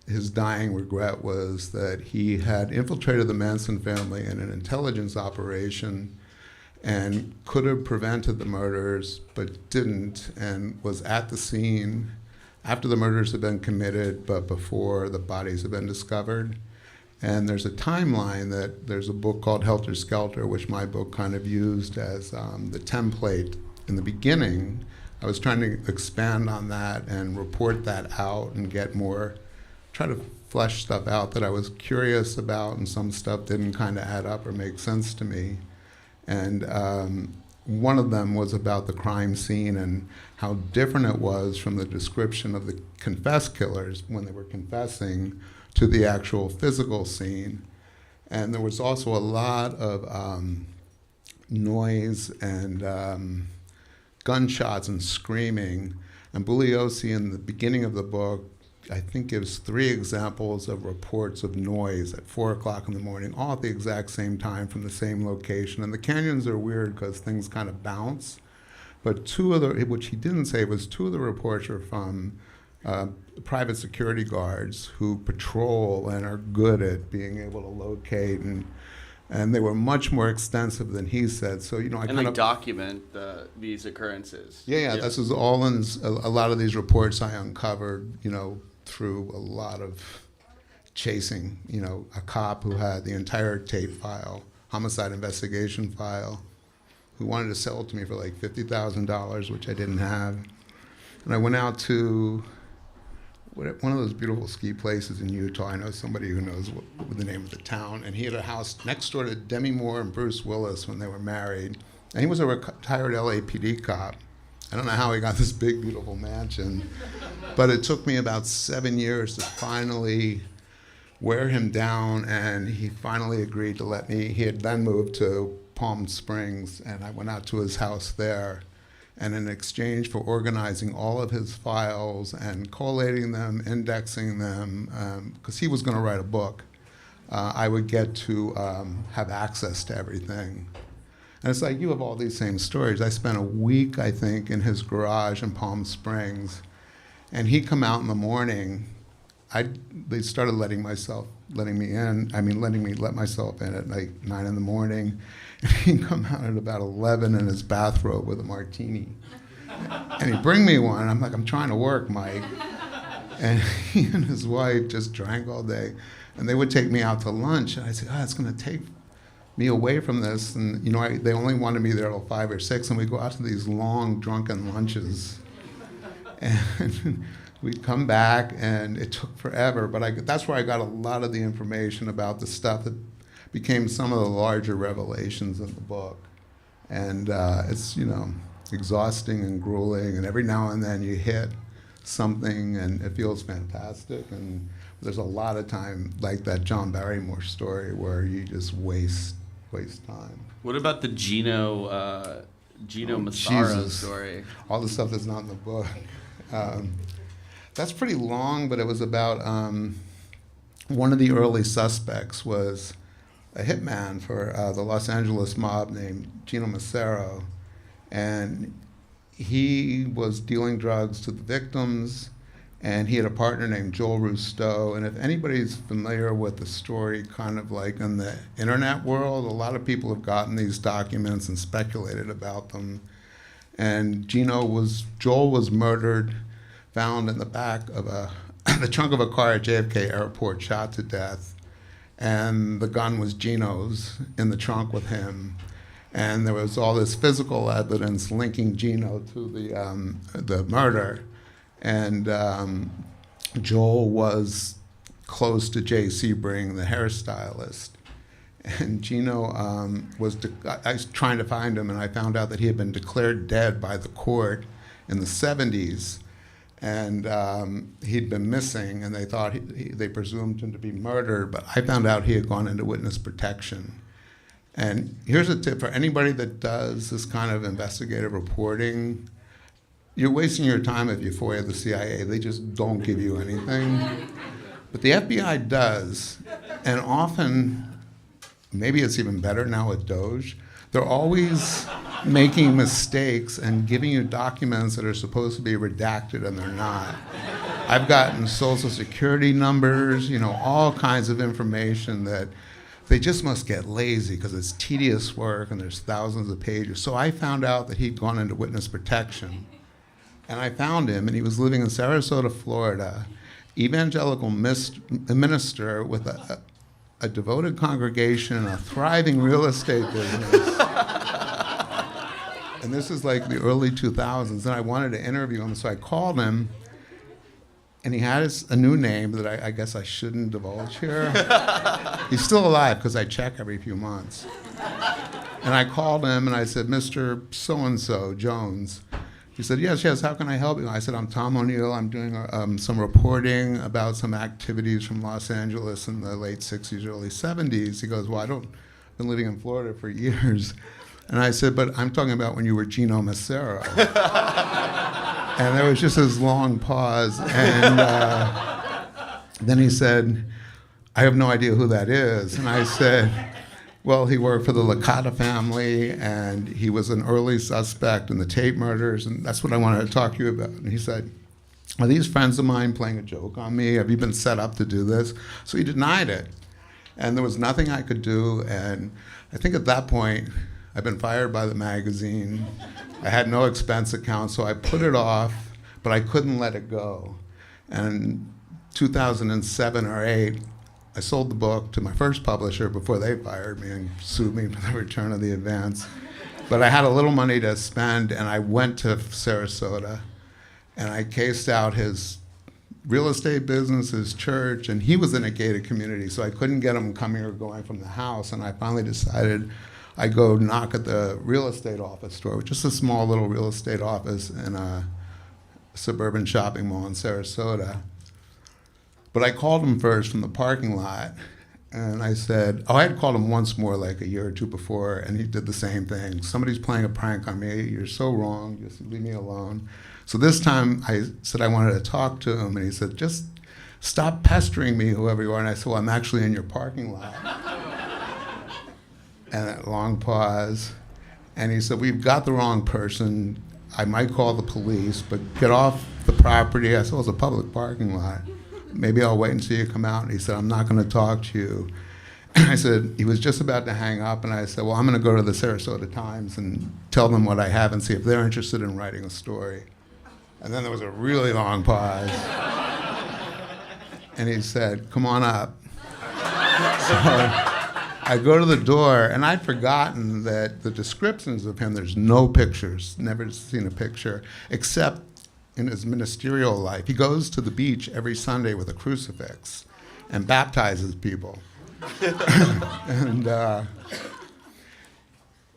his dying regret was that he had infiltrated the Manson family in an intelligence operation and could have prevented the murders, but didn't, and was at the scene after the murders had been committed, but before the bodies had been discovered. And there's a timeline that there's a book called Helter Skelter, which my book kind of used as the template in the beginning. I was trying to expand on that and report that out and get more, try to flesh stuff out that I was curious about, and some stuff didn't kind of add up or make sense to me. And one of them was about the crime scene and how different it was from the description of the confessed killers when they were confessing to the actual physical scene. And there was also a lot of noise and gunshots and screaming. And Bugliosi, in the beginning of the book, I think gives 3 examples of reports of noise at 4 o'clock in the morning, all at the exact same time from the same location. And the canyons are weird because things kind of bounce. But which he didn't say, was 2 of the reports are from private security guards who patrol and are good at being able to locate, and they were much more extensive than he said. So, I kind of document these occurrences. Yeah, this is all in a lot of these reports I uncovered, through a lot of chasing, a cop who had the entire tape file, homicide investigation file, who wanted to sell it to me for like $50,000, which I didn't have. And I went out to one of those beautiful ski places in Utah. I know somebody who knows what the name of the town, and he had a house next door to Demi Moore and Bruce Willis when they were married. And he was a retired LAPD cop. I don't know how he got this big, beautiful mansion, but it took me about 7 years to finally wear him down, and he finally agreed to let me. He had then moved to Palm Springs, and I went out to his house there, And in exchange for organizing all of his files and collating them, indexing them, because he was going to write a book, I would get to have access to everything. And it's like, you have all these same stories. I spent a week, I think, in his garage in Palm Springs, and he'd come out in the morning. They started letting me let myself in at like 9 in the morning. And he'd come out at about 11 in his bathrobe with a martini. And he'd bring me one, and I'm like, I'm trying to work, Mike. And he and his wife just drank all day. And they would take me out to lunch, and I said, it's going to take me away from this. And, they only wanted me there till 5 or 6, and we'd go out to these long, drunken lunches. And we'd come back, and it took forever. But that's where I got a lot of the information about the stuff that became some of the larger revelations in the book. And it's, exhausting and grueling, and every now and then you hit something, and it feels fantastic. And there's a lot of time, like that John Barrymore story, where you just waste time. What about the Gino Massaro story? All the stuff that's not in the book. That's pretty long, but it was about one of the early suspects was a hitman for the Los Angeles mob named Gino Massaro, and he was dealing drugs to the victims, and he had a partner named Joel Rousseau. And if anybody's familiar with the story, kind of like in the internet world, a lot of people have gotten these documents and speculated about them. And Joel was murdered, found in the back of the trunk of a car at JFK Airport, shot to death. And the gun was Gino's in the trunk with him. And there was all this physical evidence linking Gino to the murder. And Joel was close to Jay Sebring, the hairstylist. And Gino I was trying to find him, and I found out that he had been declared dead by the court in the 70s. And he'd been missing, and they thought they presumed him to be murdered, but I found out he had gone into witness protection. And here's a tip for anybody that does this kind of investigative reporting. You're wasting your time if you FOIA the CIA. They just don't give you anything. But the FBI does, and often, maybe it's even better now with Doge, they're always making mistakes and giving you documents that are supposed to be redacted and they're not. I've gotten social security numbers, all kinds of information that they just must get lazy because it's tedious work and there's thousands of pages. So I found out that he'd gone into witness protection. And I found him, and he was living in Sarasota, Florida, evangelical minister with a devoted congregation, a thriving real estate business. And this is like the early 2000s, and I wanted to interview him, so I called him, and he had a new name that I guess I shouldn't divulge here. He's still alive, because I check every few months. And I called him, and I said, Mr. So-and-so, Jones. He said, yes, how can I help you? I said, I'm Tom O'Neill. I'm doing some reporting about some activities from Los Angeles in the late 60s, early 70s. He goes, well, I've been living in Florida for years. And I said, but I'm talking about when you were Gino Massaro. And there was just this long pause. And then he said, I have no idea who that is. And I said, well, he worked for the Licata family, and he was an early suspect in the Tate murders, and that's what I wanted to talk to you about. And he said, are these friends of mine playing a joke on me? Have you been set up to do this? So he denied it. And there was nothing I could do, and I think at that point, I'd been fired by the magazine. I had no expense account, so I put it off, but I couldn't let it go. And 2007 or 8, I sold the book to my first publisher before they fired me and sued me for the return of the advance. But I had a little money to spend, and I went to Sarasota, and I cased out his real estate business, his church, and he was in a gated community, so I couldn't get him coming or going from the house. And I finally decided I'd go knock at the real estate office door, just a small little real estate office in a suburban shopping mall in Sarasota. But I called him first from the parking lot, And I said, I had called him once more, like a year or two before, and he did the same thing. Somebody's playing a prank on me. You're so wrong. Just leave me alone. So this time I said I wanted to talk to him, and he said, just stop pestering me, whoever you are. And I said, well, I'm actually in your parking lot. And a long pause. And he said, we've got the wrong person. I might call the police, but get off the property. I said, well, it's a public parking lot. Maybe I'll wait until you come out. And he said, I'm not going to talk to you. And I said, he was just about to hang up. And I said, well, I'm going to go to the Sarasota Times and tell them what I have and see if they're interested in writing a story. And then there was a really long pause. And he said, come on up. So I go to the door, and I'd forgotten that the descriptions of him, there's no pictures, never seen a picture, except in his ministerial life. He goes to the beach every Sunday with a crucifix and baptizes people. And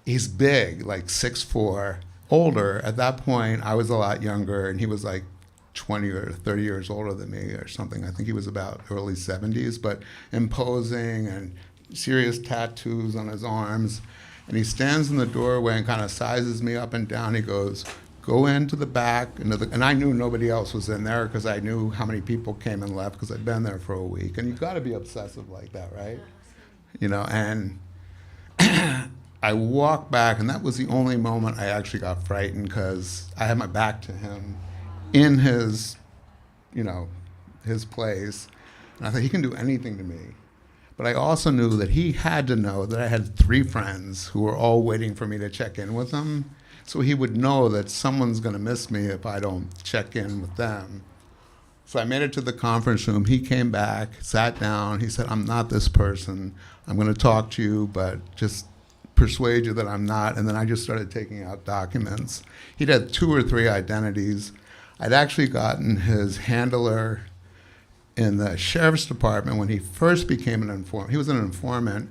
he's big, like 6'4", older. At that point, I was a lot younger, and he was like 20 or 30 years older than me or something. I think he was about early 70s, but imposing and serious tattoos on his arms. And he stands in the doorway and kind of sizes me up and down. He goes, go into the back. And I knew nobody else was in there because I knew how many people came and left because I'd been there for a week. And you've got to be obsessive like that, right? You know, and I walked back, and that was the only moment I actually got frightened because I had my back to him in his, you know, his place. And I thought, he can do anything to me. But I also knew that he had to know that I had 3 friends who were all waiting for me to check in with them. So he would know that someone's going to miss me if I don't check in with them. So I made it to the conference room. He came back, sat down. He said, I'm not this person. I'm going to talk to you, but just persuade you that I'm not. And then I just started taking out documents. He'd had 2 or 3 identities. I'd actually gotten his handler in the sheriff's department when he first became an informant. He was an informant,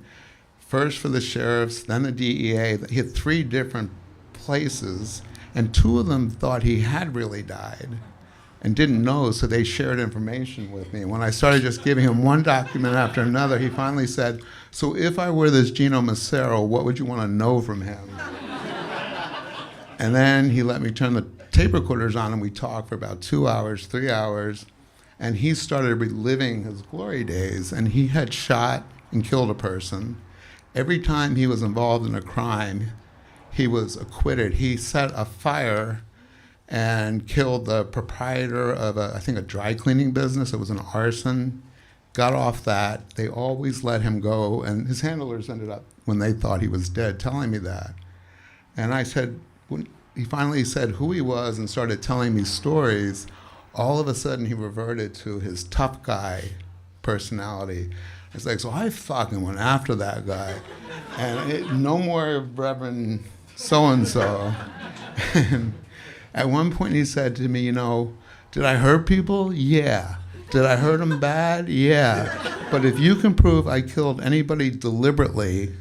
first for the sheriffs, then the DEA. He had 3 different places, and 2 of them thought he had really died and didn't know, so they shared information with me. When I started just giving him one document after another, he finally said, so if I were this Gino Massero, what would you want to know from him? And then he let me turn the tape recorders on, and we talked for about 2 hours, 3 hours, and he started reliving his glory days, and he had shot and killed a person. Every time he was involved in a crime, he was acquitted. He set a fire and killed the proprietor of, I think, a dry cleaning business. It was an arson. Got off that. They always let him go, and his handlers ended up, when they thought he was dead, telling me that. And I said, when he finally said who he was and started telling me stories, all of a sudden he reverted to his tough guy personality. It's like, so I fucking went after that guy. And no more Reverend so-and-so. And at one point he said to me, you know, did I hurt people? Yeah. Did I hurt them bad? Yeah. But if you can prove I killed anybody deliberately,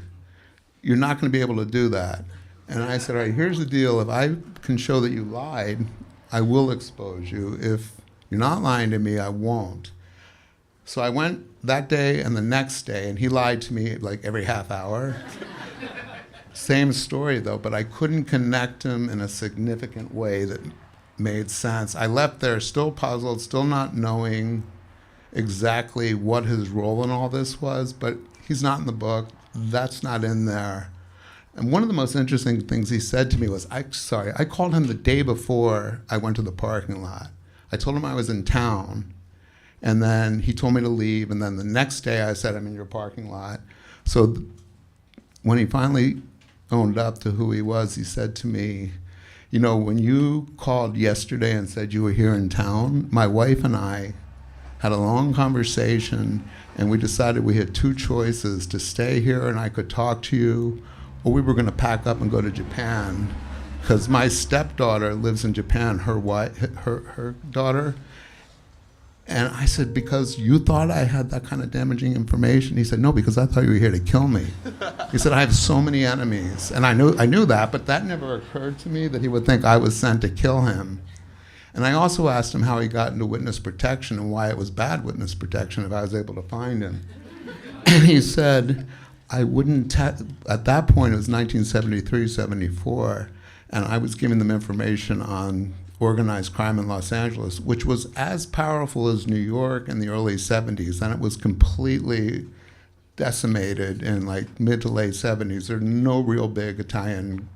you're not going to be able to do that. And I said, all right, here's the deal. If I can show that you lied, I will expose you. If you're not lying to me, I won't. So I went that day and the next day, and he lied to me like every half hour. Same story, though, but I couldn't connect him in a significant way that made sense. I left there still puzzled, still not knowing exactly what his role in all this was, but he's not in the book. That's not in there. And one of the most interesting things he said to me was, I called him the day before I went to the parking lot. I told him I was in town, and then he told me to leave, and then the next day I said, I'm in your parking lot. So when he finally owned up to who he was, he said to me, you know, when you called yesterday and said you were here in town, my wife and I had a long conversation, and we decided we had 2 choices, to stay here and I could talk to you, or we were going to pack up and go to Japan, because my stepdaughter lives in Japan, her daughter. And I said, because you thought I had that kind of damaging information? He said, no, because I thought you were here to kill me. He said, I have so many enemies. And I knew that, but that never occurred to me that he would think I was sent to kill him. And I also asked him how he got into witness protection and why it was bad witness protection if I was able to find him. And he said, I wouldn't, at that point it was 1973, 74, and I was giving them information on organized crime in Los Angeles, which was as powerful as New York in the early 70s, and it was completely decimated in like mid to late 70s. There are no real big Italian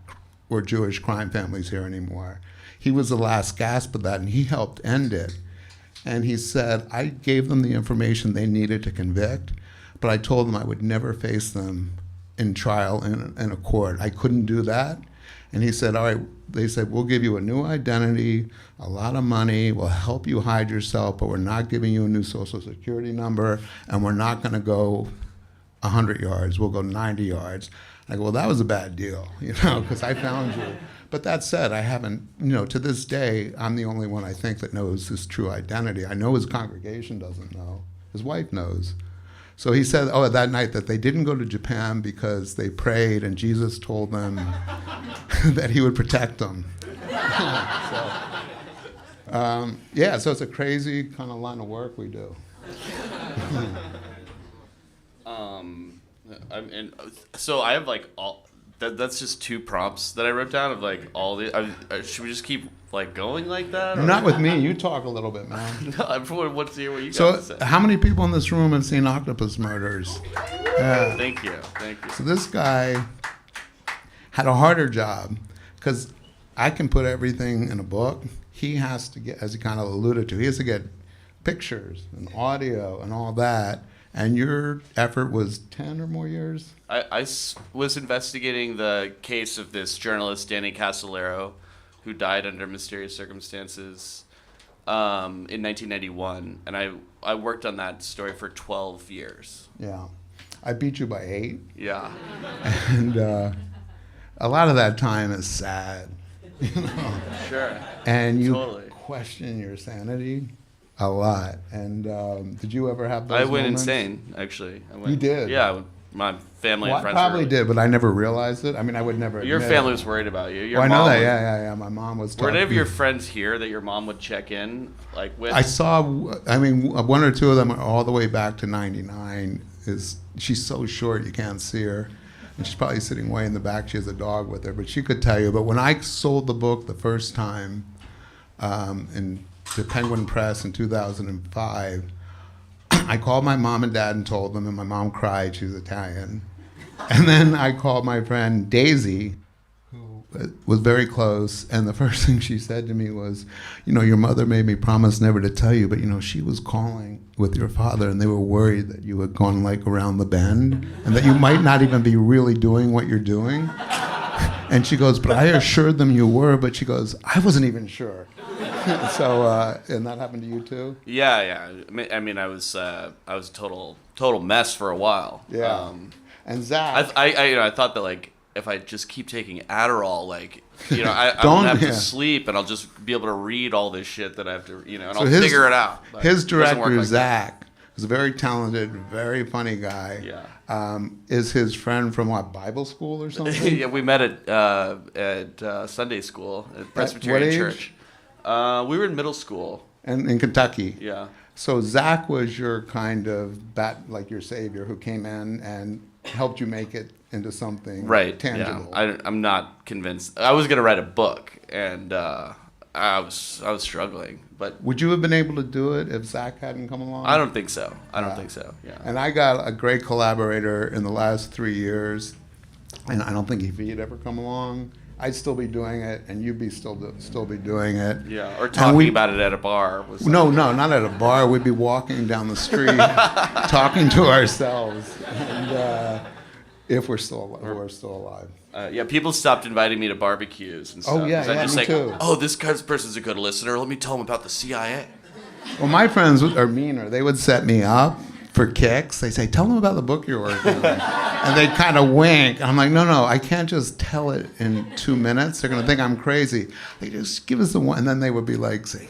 or Jewish crime families here anymore. He was the last gasp of that, and he helped end it. And he said, I gave them the information they needed to convict, but I told them I would never face them in trial in a court. I couldn't do that. And he said, all right, they said, we'll give you a new identity, a lot of money, we'll help you hide yourself, but we're not giving you a new social security number, and we're not gonna go 100 yards, we'll go 90 yards. I go, well, that was a bad deal, because I found you. But that said, I haven't, to this day, I'm the only one I think that knows his true identity. I know his congregation doesn't know. His wife knows. So he said, that night that they didn't go to Japan because they prayed and Jesus told them that he would protect them. So it's a crazy kind of line of work we do. So I have like all. That's just 2 prompts that I wrote down of like all the. Should we just keep like going like that? Or? Not with me. You talk a little bit, man. No, I want to hear what you got to say. So, how many people in this room have seen Octopus Murders? Thank you. So this guy had a harder job because I can put everything in a book. He has to get, as he kind of alluded to, he has to get pictures and audio and all that. And your effort was 10 or more years? I was investigating the case of this journalist, Danny Casolaro, who died under mysterious circumstances in 1991. And I worked on that story for 12 years. Yeah. I beat you by 8. Yeah. And a lot of that time is sad. Sure. And you totally question your sanity a lot. And did you ever have those I went moments? insane, actually. You did? Yeah. My family and friends. I probably did, but I never realized it. I mean, I would never. Your family was worried about you. Your I know mom that. Yeah. My mom was. Were any of your friends here that your mom would check in, like with? I saw. I mean, 1 or 2 of them are all the way back to '99. She's so short you can't see her, and she's probably sitting way in the back. She has a dog with her, but she could tell you. But when I sold the book the first time, in the Penguin Press in 2005. I called my mom and dad and told them, and my mom cried. She's Italian. And then I called my friend Daisy, who was very close, and the first thing she said to me was, your mother made me promise never to tell you, but she was calling with your father, and they were worried that you had gone like around the bend, and that you might not even be really doing what you're doing. And she goes, but I assured them you were, but she goes, I wasn't even sure. So, and that happened to you too? Yeah. I mean, I was a total mess for a while. Yeah. And Zach, I thought that like if I just keep taking Adderall, like I won't have to sleep, and I'll just be able to read all this shit that I have to, and I'll figure it out. But his director, like Zach, is a very talented, very funny guy. Yeah. Is his friend from Bible school or something? Yeah, we met at Sunday school at Presbyterian Church. We were in middle school. And in Kentucky. Yeah. So Zach was your kind of like your savior who came in and helped you make it into something tangible. Yeah. I'm not convinced. I was gonna write a book, and I was struggling. But would you have been able to do it if Zach hadn't come along? I don't think so. I don't think so. Yeah. And I got a great collaborator in the last 3 years, and I don't think if he'd ever come along, I'd still be doing it, and you'd be still be doing it. Yeah, or talking about it at a bar. No, not at a bar. We'd be walking down the street, talking to ourselves, and if we're still alive. Yeah, people stopped inviting me to barbecues and stuff. Oh yeah, me too. Oh, this person's a good listener. Let me tell him about the CIA. Well, my friends are meaner. They would set me up for kicks. They say, tell them about the book you're working on. And they kind of wink. I'm like, no, I can't just tell it in 2 minutes. They're going to think I'm crazy. They just give us the one. And then they would be like, say,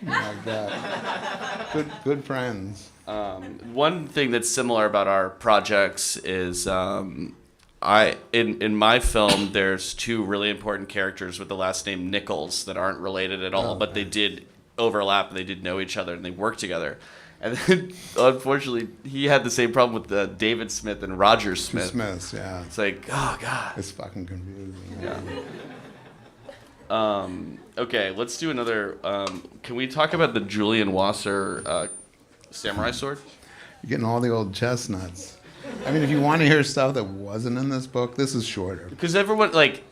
like that. Good friends. One thing that's similar about our projects is in my film, there's 2 really important characters with the last name Nichols that aren't related at all, but they did overlap and they did know each other and they worked together. And then, unfortunately, he had the same problem with David Smith and Roger Two Smith. Smiths, yeah. It's like, oh god. It's fucking confusing. Yeah. Okay, let's do another. Can we talk about the Julian Wasser samurai sword? You're getting all the old chestnuts. I mean, if you want to hear stuff that wasn't in this book, this is shorter. Because everyone, like,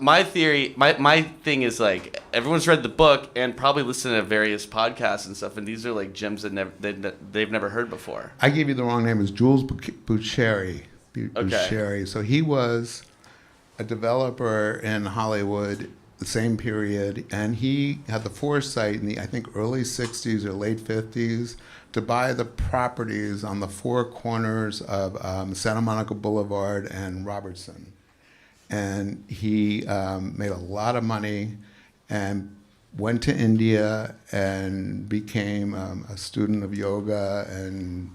my theory, my thing is, like, everyone's read the book and probably listened to various podcasts and stuff, and these are, like, gems that they've never heard before. I gave you the wrong name. It was Jules Bucheri. Okay. So he was a developer in Hollywood the same period, and he had the foresight in the, I think, early 60s or late 50s to buy the properties on the four corners of Santa Monica Boulevard and Robertson. And he made a lot of money and went to India and became a student of yoga and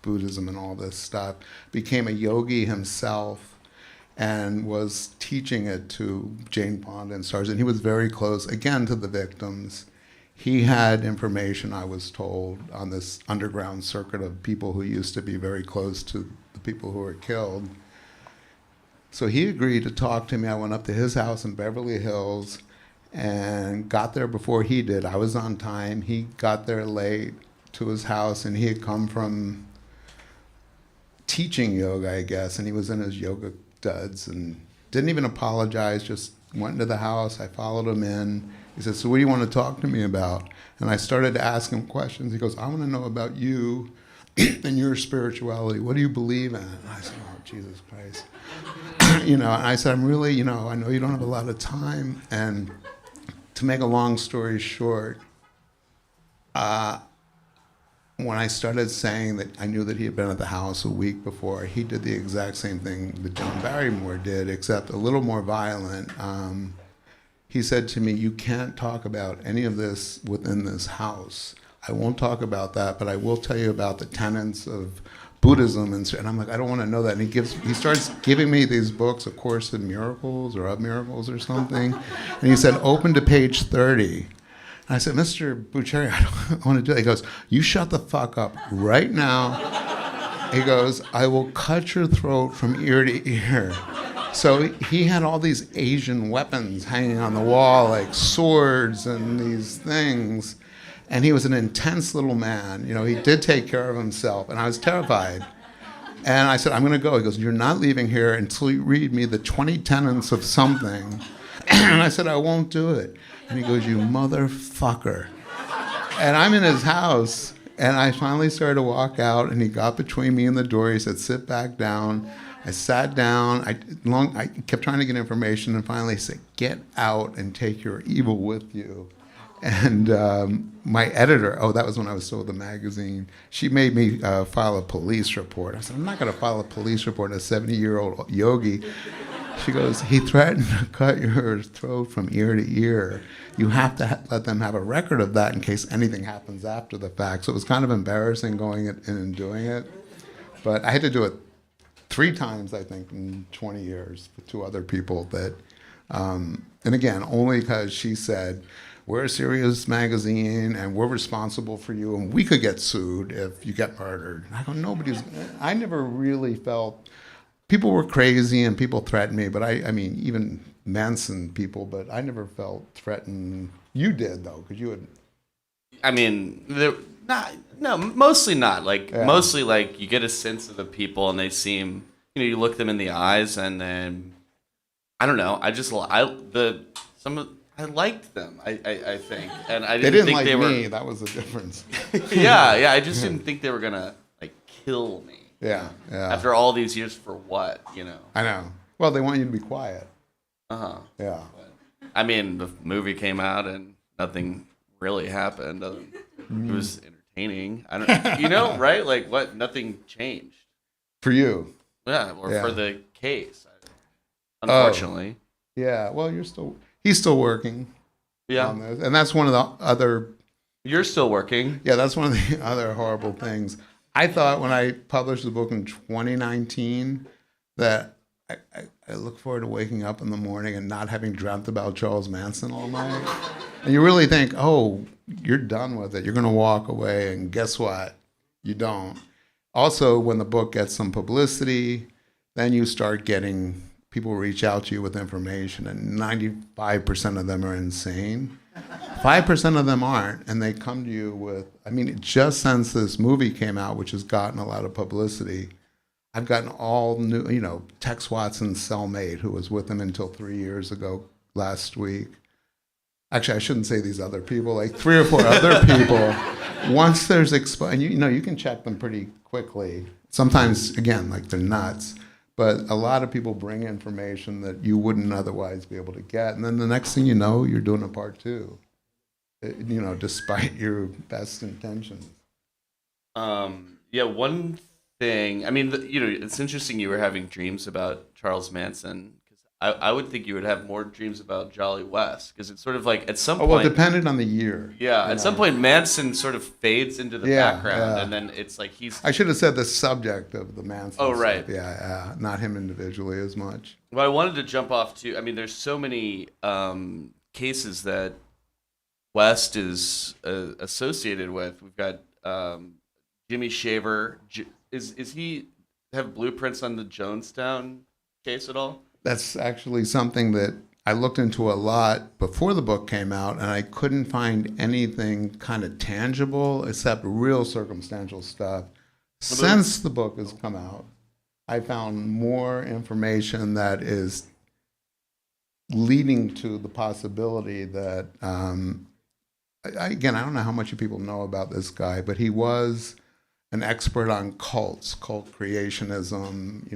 Buddhism and all this stuff, became a yogi himself, and was teaching it to Jane Fonda and stars. And he was very close, again, to the victims. He had information, I was told, on this underground circuit of people who used to be very close to the people who were killed. So he agreed to talk to me. I went up to his house in Beverly Hills and got there before he did. I was on time. He got there late to his house, and he had come from teaching yoga, I guess, and he was in his yoga duds and didn't even apologize, just went into the house. I followed him in. He said, so what do you want to talk to me about? And I started to ask him questions. He goes, I want to know about you and your spirituality. What do you believe in? And I said, oh, Jesus Christ. And I said, I'm really, I know you don't have a lot of time. And to make a long story short, when I started saying that I knew that he had been at the house a week before, he did the exact same thing that John Barrymore did, except a little more violent. He said to me, you can't talk about any of this within this house. I won't talk about that, but I will tell you about the tenets of Buddhism. And I'm like, I don't want to know that. And he starts giving me these books, A Course in Miracles or Of Miracles or something. And he said, open to page 30. I said, Mr. Bucheri, I don't want to do it. He goes, you shut the fuck up right now. He goes, I will cut your throat from ear to ear. So he had all these Asian weapons hanging on the wall, like swords and these things. And he was an intense little man. He did take care of himself, and I was terrified. And I said, I'm going to go. He goes, you're not leaving here until you read me the 20 tenets of something. And I said, I won't do it. And he goes, you motherfucker. And I'm in his house, and I finally started to walk out, and he got between me and the door. He said, sit back down. I sat down. I kept trying to get information, and finally he said, get out and take your evil with you. And my editor, that was when I was still with the magazine, she made me file a police report. I said, I'm not going to file a police report on a 70-year-old yogi. She goes, he threatened to cut your throat from ear to ear. You have to let them have a record of that in case anything happens after the fact. So it was kind of embarrassing going in and doing it. But I had to do it 3 times, I think, in 20 years with 2 other people. And again, only because she said, we're a serious magazine and we're responsible for you and we could get sued if you get murdered. And I go, I never really felt, people were crazy and people threatened me, but I mean, even Manson people, but I never felt threatened. You did, though, because you had. I mean, mostly not. Mostly, you get a sense of the people and they seem, you look them in the eyes and then, I don't know, I liked them, I think. And I didn't think like they me. were. That was the difference. yeah, I just didn't think they were going to, kill me. Yeah. After all these years for what, I know. Well, they want you to be quiet. Uh-huh. Yeah. But, I mean, the movie came out and nothing really happened. It was entertaining. I don't, right? What? Nothing changed. For you. Yeah, for the case. Unfortunately. Yeah. Well, he's still working. Yeah. On this. And that's one of the other. You're still working. Yeah, that's one of the other horrible things. I thought when I published the book in 2019 that I look forward to waking up in the morning and not having dreamt about Charles Manson all night. And you really think, oh, you're done with it. You're going to walk away, and guess what? You don't. Also, when the book gets some publicity, then you start getting people reach out to you with information, and 95% of them are insane. 5% of them aren't, and they come to you with, I mean, just since this movie came out, which has gotten a lot of publicity, I've gotten all new, Tex Watson's cellmate, who was with him until 3 years ago last week. Actually, I shouldn't say these other people, like 3 or 4 other people. Once there's and you can check them pretty quickly. Sometimes, again, like they're nuts. But a lot of people bring information that you wouldn't otherwise be able to get. And then the next thing you know, you're doing a part 2, despite your best intentions. Yeah, one thing, I mean, it's interesting you were having dreams about Charles Manson. I would think you would have more dreams about Jolly West, because it's sort of like at some point. Well, it depended on the year. Yeah, at some point Manson sort of fades into the background, and then it's like he's. I should have said the subject of the Manson. Oh, right. Stuff. Yeah, not him individually as much. Well, I wanted to jump off to. I mean, there's so many cases that West is associated with. We've got Jimmy Shaver. Is he have blueprints on the Jonestown case at all? That's actually something that I looked into a lot before the book came out, and I couldn't find anything kind of tangible except real circumstantial stuff. Since the book has come out, I found more information that is leading to the possibility that, I don't know how much you people know about this guy, but he was an expert on cults, cult creationism,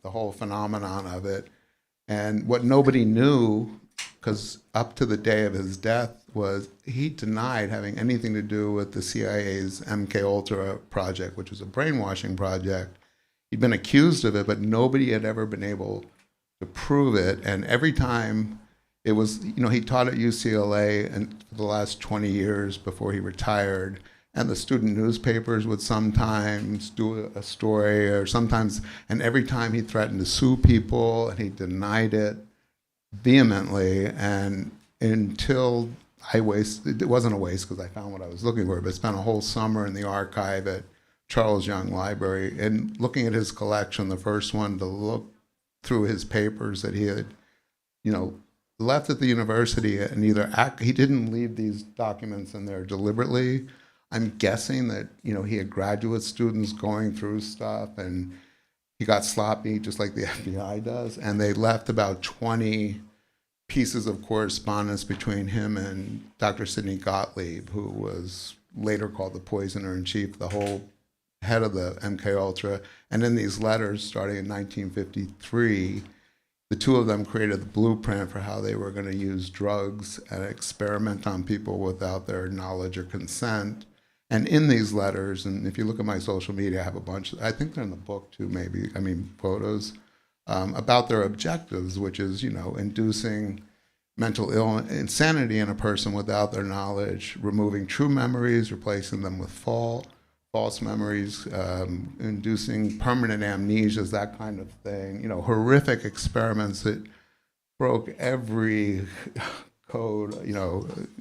the whole phenomenon of it. And what nobody knew, because up to the day of his death, was he denied having anything to do with the CIA's MKUltra project, which was a brainwashing project. He'd been accused of it, but nobody had ever been able to prove it. And every time it was, he taught at UCLA and for the last 20 years before he retired. And the student newspapers would sometimes do a story, or sometimes, and every time he threatened to sue people, and he denied it vehemently. And until it wasn't a waste because I found what I was looking for, but I spent a whole summer in the archive at Charles Young Library and looking at his collection, the first one to look through his papers that he had, left at the university, and he didn't leave these documents in there deliberately. I'm guessing that, he had graduate students going through stuff, and he got sloppy just like the FBI does. And they left about 20 pieces of correspondence between him and Dr. Sidney Gottlieb, who was later called the poisoner in chief, the whole head of the MKUltra. And in these letters, starting in 1953, the two of them created the blueprint for how they were going to use drugs and experiment on people without their knowledge or consent. And in these letters, and if you look at my social media, I have a bunch, I think they're in the book too, photos, about their objectives, which is, inducing mental insanity in a person without their knowledge, removing true memories, replacing them with false memories, inducing permanent amnesias, that kind of thing. Horrific experiments that broke every code.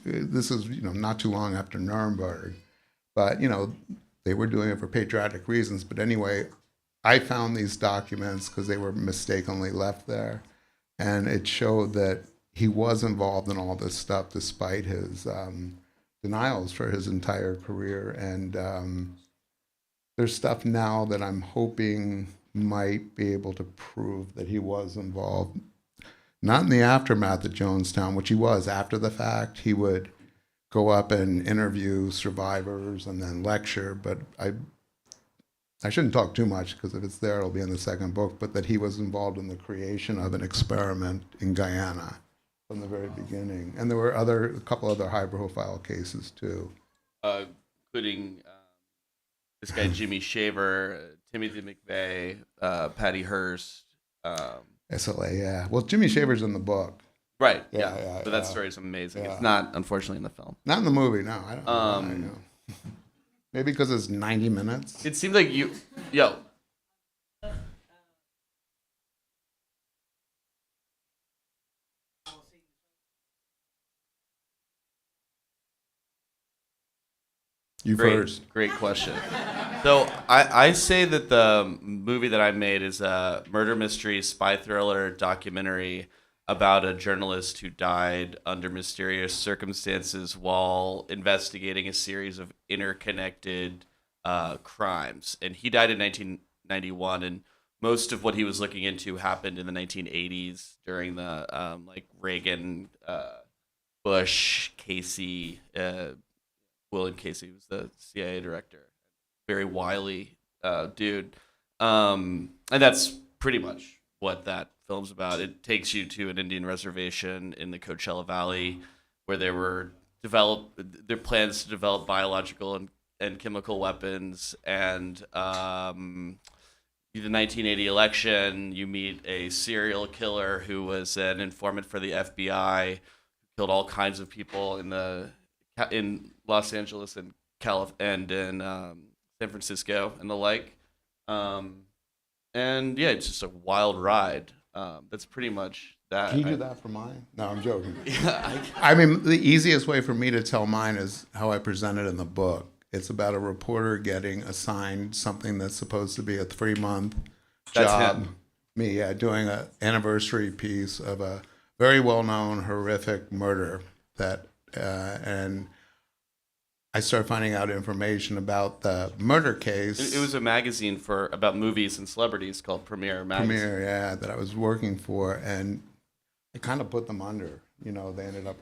This is, not too long after Nuremberg. But, they were doing it for patriotic reasons. But anyway, I found these documents because they were mistakenly left there. And it showed that he was involved in all this stuff despite his denials for his entire career. And there's stuff now that I'm hoping might be able to prove that he was involved. Not in the aftermath at Jonestown, which he was after the fact. He would go up and interview survivors and then lecture, but I shouldn't talk too much because if it's there, it'll be in the second book, but that he was involved in the creation of an experiment in Guyana from the very beginning. And there were a couple other high-profile cases too. Including this guy Jimmy Shaver, Timothy McVeigh, Patty Hearst. SLA, yeah. Well, Jimmy Shaver's in the book. Right. Yeah. So that story is amazing. Yeah. It's not, unfortunately, in the film. Not in the movie. No, I don't. I know. Maybe because it's 90 minutes. It seemed like You first. Great question. So I say that the movie that I made is a murder mystery, spy thriller documentary about a journalist who died under mysterious circumstances while investigating a series of interconnected crimes. And he died in 1991, and most of what he was looking into happened in the 1980s during the Reagan, Bush, Casey, William Casey was the CIA director. Very wily dude. And that's pretty much what that film's about. It takes you to an Indian reservation in the Coachella Valley where there were their plans to develop biological and chemical weapons. And the 1980 election, you meet a serial killer who was an informant for the FBI, who killed all kinds of people in Los Angeles and and in San Francisco and the like. And yeah, it's just a wild ride. That's pretty much that. Can you do that for mine? No, I'm joking. Yeah, I mean, the easiest way for me to tell mine is how I present it in the book. It's about a reporter getting assigned something that's supposed to be a 3-month job. Him. Me, yeah, doing an anniversary piece of a very well-known horrific murder and I started finding out information about the murder case. It was a magazine about movies and celebrities called Premiere Magazine. Premiere, yeah, that I was working for, and I kind of put them under. They ended up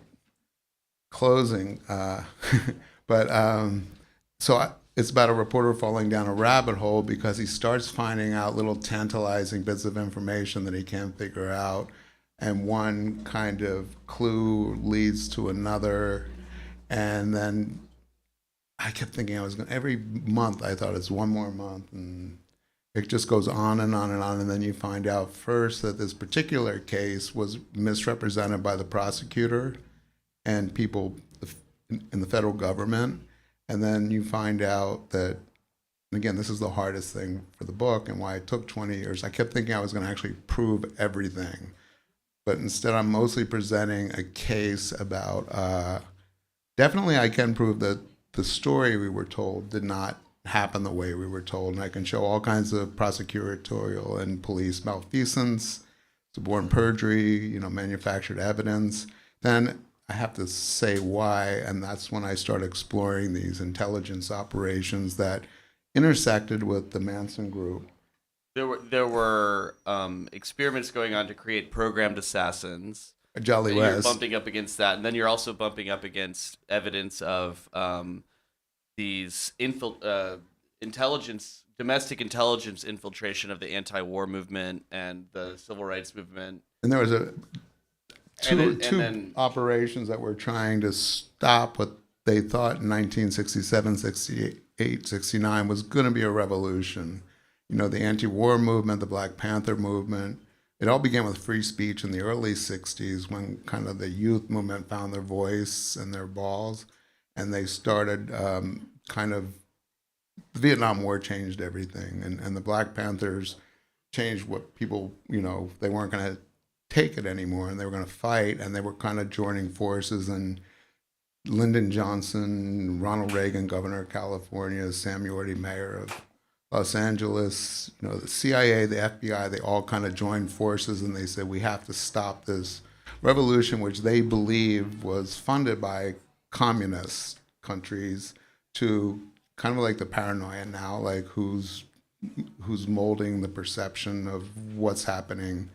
closing, it's about a reporter falling down a rabbit hole because he starts finding out little tantalizing bits of information that he can't figure out, and one kind of clue leads to another, and then I kept thinking every month I thought it's one more month, and it just goes on and on and on, and then you find out first that this particular case was misrepresented by the prosecutor and people in the federal government, and then you find out that, and again, this is the hardest thing for the book and why it took 20 years. I kept thinking I was going to actually prove everything, but instead I'm mostly presenting a case about, definitely I can prove that the story we were told did not happen the way we were told, and I can show all kinds of prosecutorial and police malfeasance, suborn perjury, manufactured evidence. Then I have to say why, and that's when I start exploring these intelligence operations that intersected with the Manson group. There were experiments going on to create programmed assassins. Jolly You're West. bumping up against that, and then you're also bumping up against evidence of these domestic intelligence infiltration of the anti-war movement and the civil rights movement. And there was two then operations that were trying to stop what they thought in 1967, 68, 69 was going to be a revolution. The anti-war movement, the Black Panther movement. It all began with free speech in the early 60s when kind of the youth movement found their voice and their balls, and they started the Vietnam War changed everything, and the Black Panthers changed what people, they weren't going to take it anymore, and they were going to fight, and they were kind of joining forces, and Lyndon Johnson, Ronald Reagan, governor of California, Sam Yorty, mayor of Los Angeles, the CIA, the FBI, they all kind of joined forces, and they said, we have to stop this revolution, which they believed was funded by communist countries, to kind of like the paranoia now, like who's molding the perception of what's happening.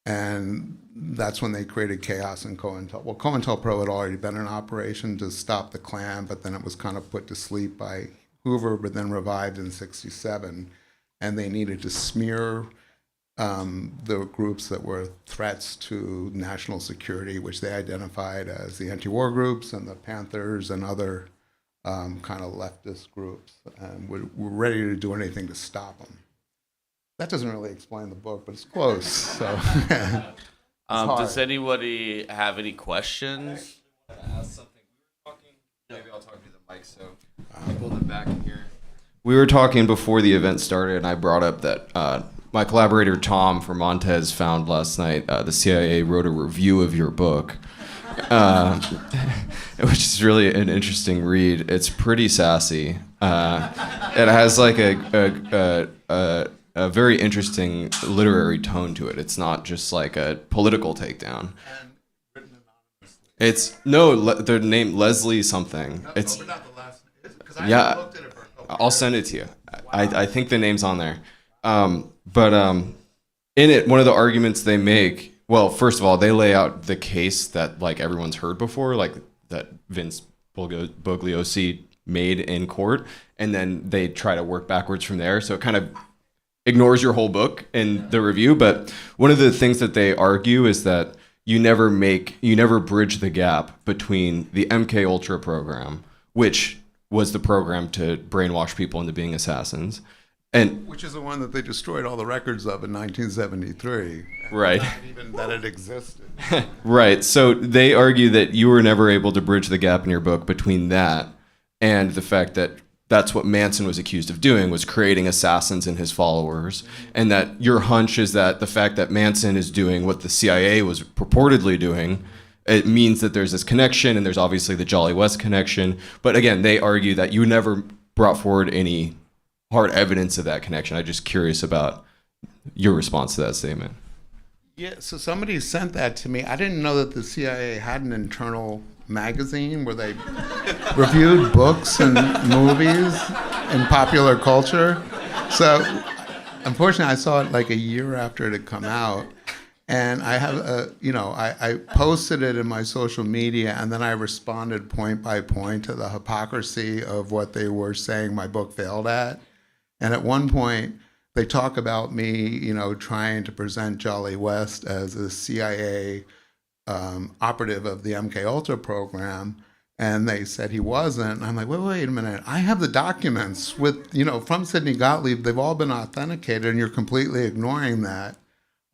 And that's when they created Chaos and COINTEL. Well, COINTELPRO had already been in operation to stop the Klan, but then it was kind of put to sleep by Hoover, but then revived in '67, and they needed to smear the groups that were threats to national security, which they identified as the anti-war groups and the Panthers and other kind of leftist groups, and were ready to do anything to stop them. That doesn't really explain the book, but it's close. So, does anybody have any questions? I want to ask something. Maybe I'll talk to the mic so I pulled it back in here. We were talking before the event started, and I brought up that my collaborator Tom from Montez found last night the CIA wrote a review of your book. which is really an interesting read. It's pretty sassy. It has like a very interesting literary tone to it. It's not just like a political takedown. It's their name Leslie something. It's but not the last name. 'Cause I yeah. looked at it for a couple I'll send it to you. I think the name's on there. But in it, one of the arguments they make, well, first of all, they lay out the case that like everyone's heard before, like that Vince Bugliosi made in court, and then they try to work backwards from there. So it kind of ignores your whole book in the review. But one of the things that they argue is that you never bridge the gap between the MK Ultra program, which was the program to brainwash people into being assassins, and which is the one that they destroyed all the records of in 1973. right. Not even that it existed. Right. So they argue that you were never able to bridge the gap in your book between that and the fact that that's what Manson was accused of doing, was creating assassins in his followers. And that your hunch is that the fact that Manson is doing what the CIA was purportedly doing, it means that there's this connection, and there's obviously the Jolly West connection. But again, they argue that you never brought forward any hard evidence of that connection. I'm just curious about your response to that statement. Yeah, so somebody sent that to me. I didn't know that the CIA had an internal magazine where they reviewed books and movies and popular culture. So unfortunately, I saw it like a year after it had come out. And I have I posted it in my social media, and then I responded point by point to the hypocrisy of what they were saying my book failed at. And at one point, they talk about me, trying to present Jolly West as a CIA operative of the MK Ultra program, and they said he wasn't. And I'm like, wait a minute. I have the documents with, from Sidney Gottlieb. They've all been authenticated, and you're completely ignoring that.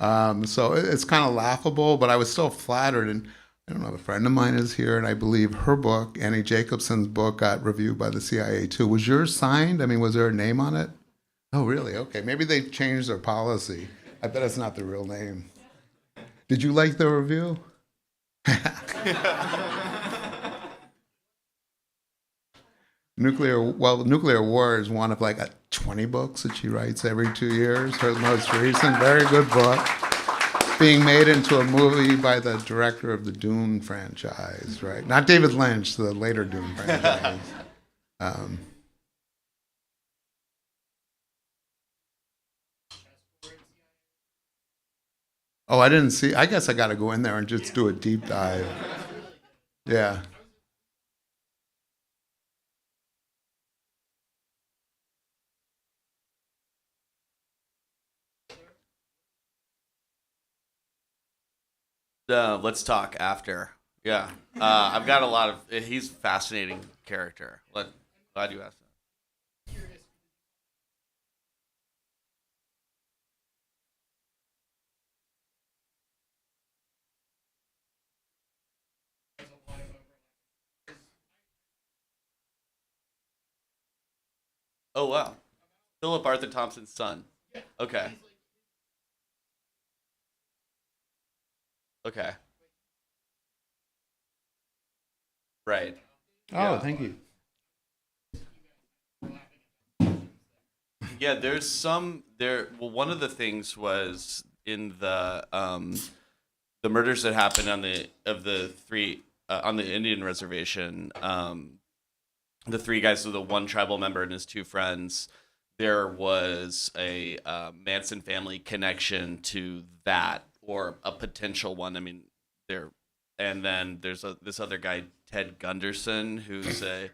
So it's kind of laughable, but I was still flattered. And I don't know, a friend of mine is here, and I believe her book, Annie Jacobson's book, got reviewed by the CIA too. Was yours signed? I mean, was there a name on it? Oh, really? Okay. Maybe they changed their policy. I bet it's not the real name. Did you like the review? Nuclear War is one of like 20 books that she writes every 2 years. Her most recent, very good book, being made into a movie by the director of the Dune franchise, right? Not David Lynch, the later Dune franchise. Oh, I didn't see. I guess I got to go in there and just do a deep dive. Yeah. Let's talk after. Yeah. I've got a lot of. He's a fascinating character. Glad you asked that. Oh, wow. Philip Arthur Thompson's son. Okay. Okay. Right. Oh, Yeah. thank you. Yeah, there's some there. Well, one of the things was in the murders that happened on the three on the Indian reservation. The three guys, so the one tribal member and his two friends. There was a Manson family connection to that, or a potential one. I mean, and then there's this other guy, Ted Gunderson, who's a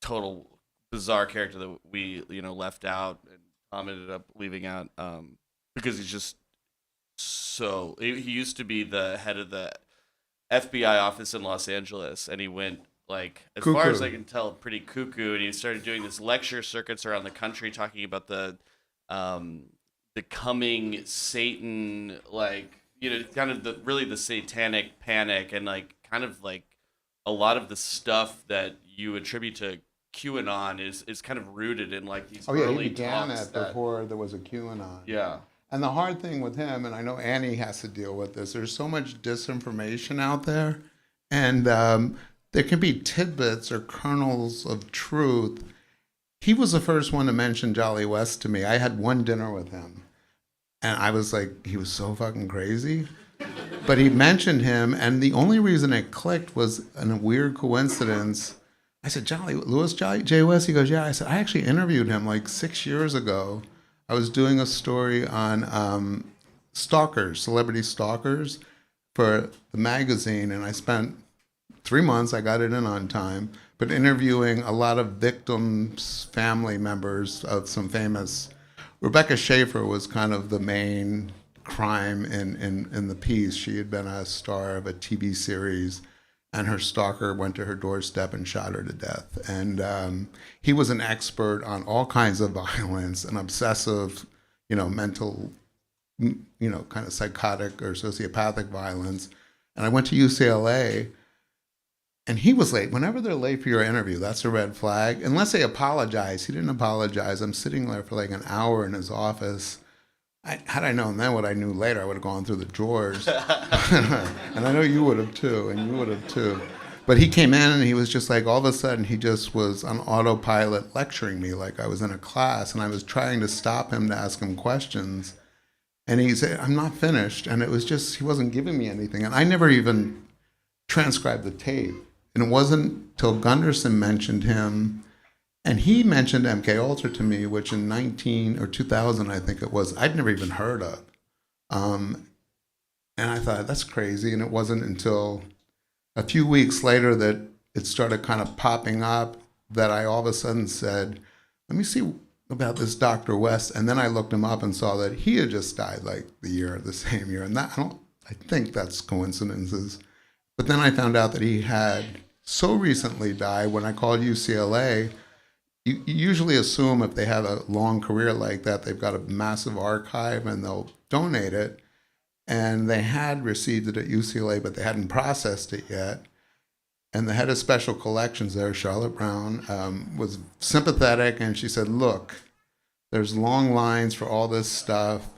total bizarre character that we left out, and Tom ended up leaving out because he's just so. He used to be the head of the FBI office in Los Angeles, and he went, like, as Cuckoo. far as I can tell, pretty cuckoo, and he started doing this lecture circuits around the country talking about the coming Satan, like, kind of the satanic panic, and like kind of like a lot of the stuff that you attribute to QAnon is kind of rooted in like these Oh yeah, early he began talks it before there was a QAnon. Yeah. And the hard thing with him, and I know Annie has to deal with this, there's so much disinformation out there, and there can be tidbits or kernels of truth. He was the first one to mention Jolly West to me. I had one dinner with him, and I was like, he was so fucking crazy. But he mentioned him, and the only reason it clicked was in a weird coincidence. I said, Louis J. West? He goes, yeah. I said, I actually interviewed him like 6 years ago. I was doing a story on stalkers, celebrity stalkers, for the magazine, and I spent 3 months, I got it in on time, but interviewing a lot of victims, family members of some famous. Rebecca Schaefer was kind of the main crime in the piece. She had been a star of a TV series, and her stalker went to her doorstep and shot her to death. And he was an expert on all kinds of violence and obsessive, mental, kind of psychotic or sociopathic violence. And I went to UCLA, and he was late. Whenever they're late for your interview, that's a red flag. Unless they apologize. He didn't apologize. I'm sitting there for like an hour in his office. Had I known then what I knew later, I would have gone through the drawers. And I know you would have too, and you would have too. But he came in and he was just like, all of a sudden, he just was on autopilot lecturing me like I was in a class. And I was trying to stop him to ask him questions. And he said, I'm not finished. And it was just, he wasn't giving me anything. And I never even transcribed the tape. And it wasn't till Gunderson mentioned him. And he mentioned MK Ultra to me, which in 2000, I think it was, I'd never even heard of. And I thought, that's crazy. And it wasn't until a few weeks later that it started kind of popping up that I all of a sudden said, let me see about this Dr. West. And then I looked him up and saw that he had just died like the same year. And that, I think that's coincidences. But then I found out that he had so recently died. When I called UCLA, you usually assume if they have a long career like that, they've got a massive archive and they'll donate it. And they had received it at UCLA, but they hadn't processed it yet. And the head of special collections there, Charlotte Brown, was sympathetic. And she said, look, there's long lines for all this stuff.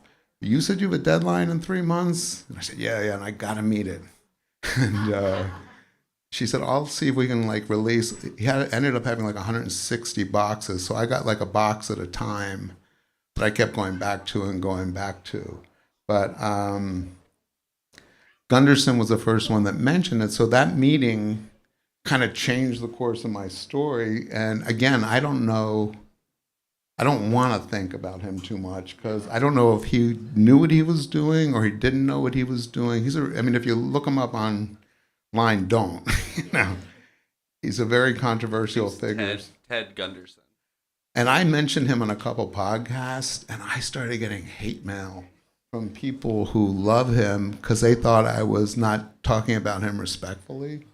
You said you have a deadline in 3 months? And I said, yeah, and I got to meet it. And she said, I'll see if we can release. He ended up having 160 boxes. So I got a box at a time that I kept going back to and going back to. But Gunderson was the first one that mentioned it. So that meeting kind of changed the course of my story. And again, I don't know. I don't want to think about him too much because I don't know if he knew what he was doing or he didn't know what he was doing. If you look him up online, don't. He's a very controversial figure. Ted Gunderson. And I mentioned him on a couple podcasts, and I started getting hate mail from people who love him because they thought I was not talking about him respectfully,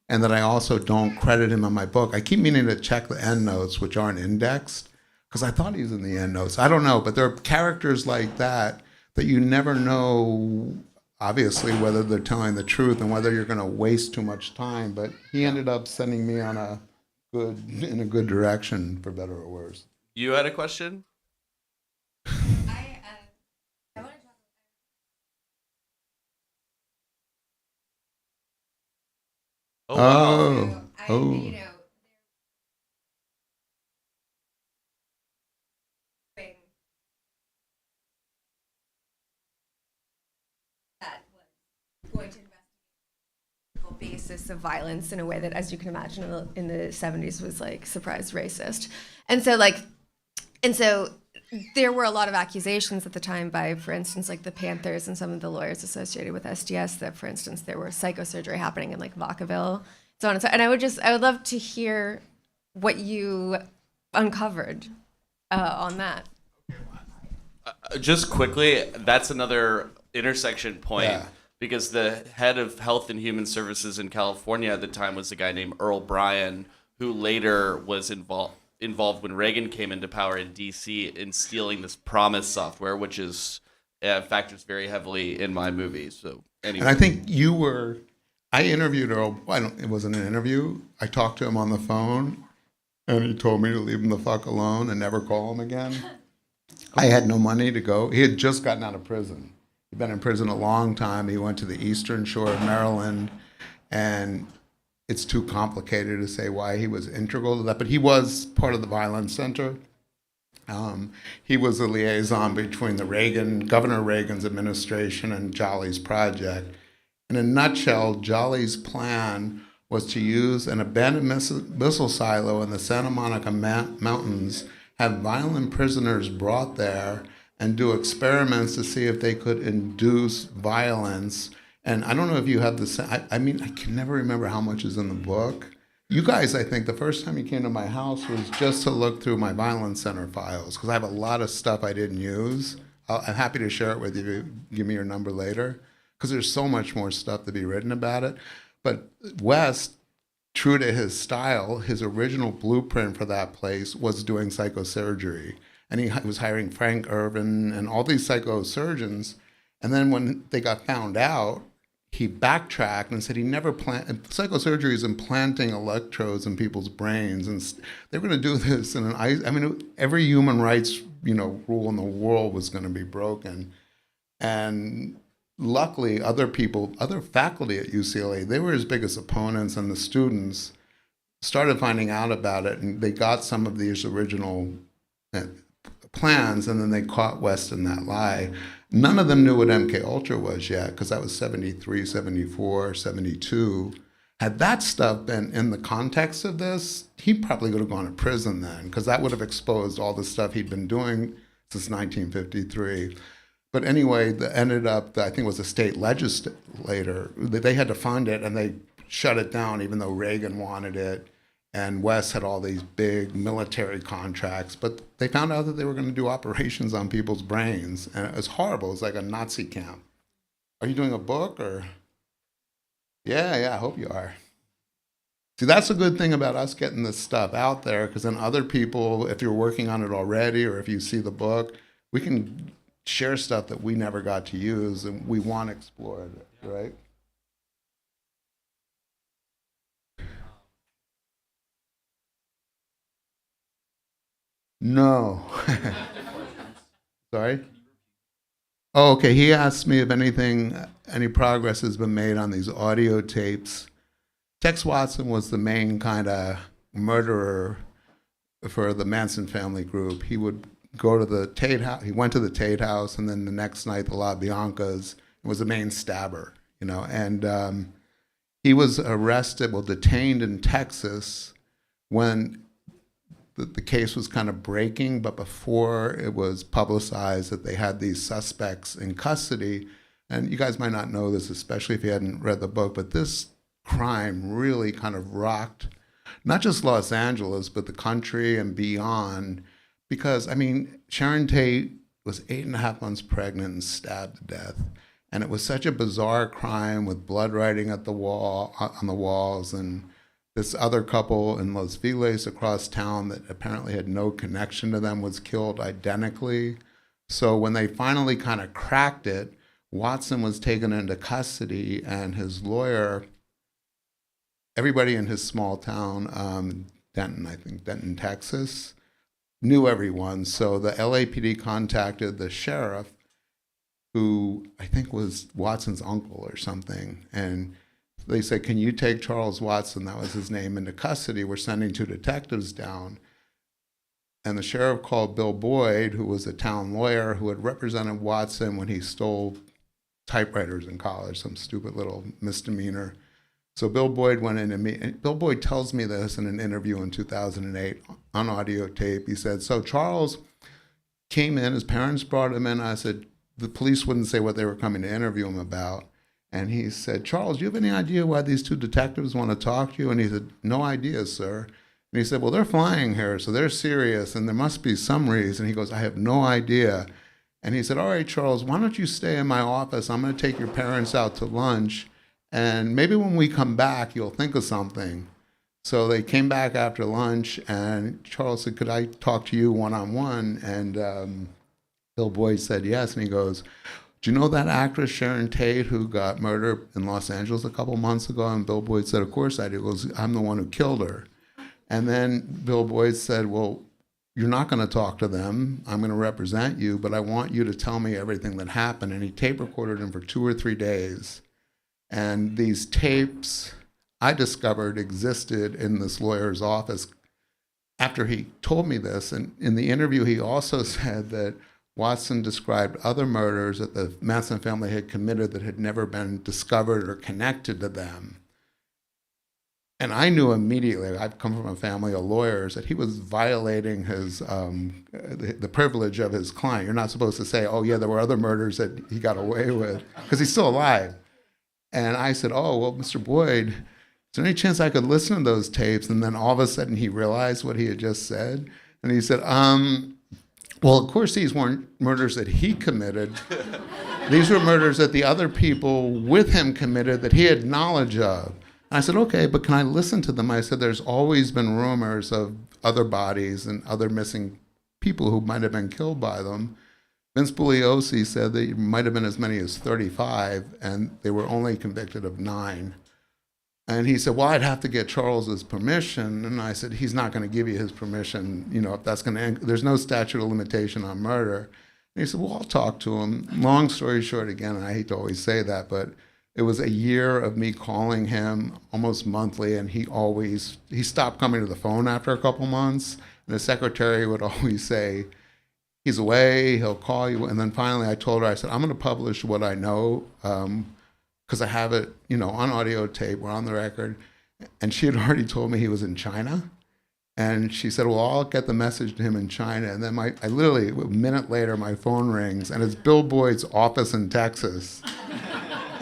and that I also don't credit him on my book. I keep meaning to check the endnotes, which aren't indexed, because I thought he was in the endnotes. I don't know, but there are characters like that you never know, obviously, whether they're telling the truth and whether you're going to waste too much time. But he ended up sending me on in a good direction, for better or worse. You had a question? Oh. That was going to investigate the basis of violence in a way that, as you can imagine, in the 70s was surprise racist. And so there were a lot of accusations at the time by, for instance, the Panthers and some of the lawyers associated with SDS that, for instance, there were psychosurgery happening in Vacaville, so on and so on. And I would love to hear what you uncovered on that. Just quickly, that's another intersection point because the head of Health and Human Services in California at the time was a guy named Earl Bryan, who later was involved when Reagan came into power in D.C. in stealing this Promise software, which factors very heavily in my movie. So anyway. And I think I interviewed Earl. It wasn't an interview. I talked to him on the phone, and he told me to leave him the fuck alone and never call him again. I had no money to go. He had just gotten out of prison. He'd been in prison a long time. He went to the Eastern Shore of Maryland, and it's too complicated to say why he was integral to that, but he was part of the Violence Center. He was a liaison between Governor Reagan's administration and Jolly's project. In a nutshell, Jolly's plan was to use an abandoned missile silo in the Santa Monica Mountains, have violent prisoners brought there, and do experiments to see if they could induce violence. And I don't know if you have I can never remember how much is in the book. You guys, I think the first time you came to my house was just to look through my Violence Center files, because I have a lot of stuff I didn't use. I'm happy to share it with you. Give me your number later, because there's so much more stuff to be written about it. But West, true to his style, his original blueprint for that place was doing psychosurgery. And he was hiring Frank Irvin and all these psychosurgeons. And then when they got found out, he backtracked and said he never psychosurgery is implanting electrodes in people's brains, and they were going to do this in every human rights rule in the world was going to be broken. And luckily, other faculty at UCLA, they were his biggest opponents, and the students started finding out about it, and they got some of these original plans, and then they caught West in that lie. None of them knew what MK Ultra was yet, because that was 73, 74, 72. Had that stuff been in the context of this, he probably would have gone to prison then, because that would have exposed all the stuff he'd been doing since 1953. But anyway, ended up, I think it was a state legislator, they had to fund it, and they shut it down even though Reagan wanted it. And West had all these big military contracts, but they found out that they were going to do operations on people's brains. And it was horrible. It was like a Nazi camp. Are you doing a book or? Yeah, I hope you are. See, that's a good thing about us getting this stuff out there, because then other people, if you're working on it already or if you see the book, we can share stuff that we never got to use and we want to explore it, right? No. Sorry? Oh, okay. He asked me if any progress has been made on these audio tapes. Tex Watson was the main kind of murderer for the Manson family group. He would go to the Tate house. He went to the Tate house, and then the next night, the La Biancas, was the main stabber, and he was detained in Texas when the case was kind of breaking, but before it was publicized that they had these suspects in custody. And you guys might not know this, especially if you hadn't read the book, but this crime really kind of rocked not just Los Angeles, but the country and beyond. Because, Sharon Tate was 8.5 months pregnant and stabbed to death. And it was such a bizarre crime with blood writing on the walls, and this other couple in Los Feliz across town that apparently had no connection to them was killed identically. So when they finally kind of cracked it, Watson was taken into custody, and his lawyer, everybody in his small town, Denton, Texas, knew everyone. So the LAPD contacted the sheriff, who I think was Watson's uncle or something, and they said, "Can you take Charles Watson," that was his name, into custody? We're sending 2 detectives down. And the sheriff called Bill Boyd, who was a town lawyer who had represented Watson when he stole typewriters in college, some stupid little misdemeanor. So Bill Boyd went in and Bill Boyd tells me this in an interview in 2008 on audio tape. He said, so Charles came in, his parents brought him in. I said, the police wouldn't say what they were coming to interview him about. And he said, Charles, do you have any idea why these 2 detectives want to talk to you? And he said, no idea, sir. And he said, well, they're flying here, so they're serious, and there must be some reason. He goes, I have no idea. And he said, all right, Charles, why don't you stay in my office? I'm going to take your parents out to lunch, and maybe when we come back, you'll think of something. So they came back after lunch, and Charles said, could I talk to you one-on-one? And Bill Boyd said yes, and he goes, do you know that actress Sharon Tate who got murdered in Los Angeles a couple months ago? And Bill Boyd said, of course I do. He goes, I'm the one who killed her. And then Bill Boyd said, well, you're not going to talk to them. I'm going to represent you, but I want you to tell me everything that happened. And he tape recorded him for 2 or 3 days. And these tapes, I discovered, existed in this lawyer's office after he told me this. And in the interview, he also said that Watson described other murders that the Manson family had committed that had never been discovered or connected to them. And I knew immediately, I've come from a family of lawyers, that he was violating his the privilege of his client. You're not supposed to say, oh yeah, there were other murders that he got away with, because he's still alive. And I said, oh, well, Mr. Boyd, is there any chance I could listen to those tapes? And then all of a sudden he realized what he had just said. And he said, well, of course these weren't murders that he committed. These were murders that the other people with him committed that he had knowledge of. I said, okay, but can I listen to them? I said, there's always been rumors of other bodies and other missing people who might have been killed by them. Vince Bugliosi said that it might have been as many as 35, and they were only convicted of 9. And he said, well, I'd have to get Charles's permission. And I said, he's not going to give you his permission, if that's going to end. There's no statute of limitation on murder. And he said, well, I'll talk to him. Long story short, again, and I hate to always say that, but it was a year of me calling him almost monthly, and he stopped coming to the phone after a couple months. And the secretary would always say, he's away, he'll call you. And then finally I told her, I said, I'm going to publish what I know, because I have it, on audio tape, we're on the record. And she had already told me he was in China. And she said, well, I'll get the message to him in China. And then I literally, a minute later, my phone rings, and it's Bill Boyd's office in Texas.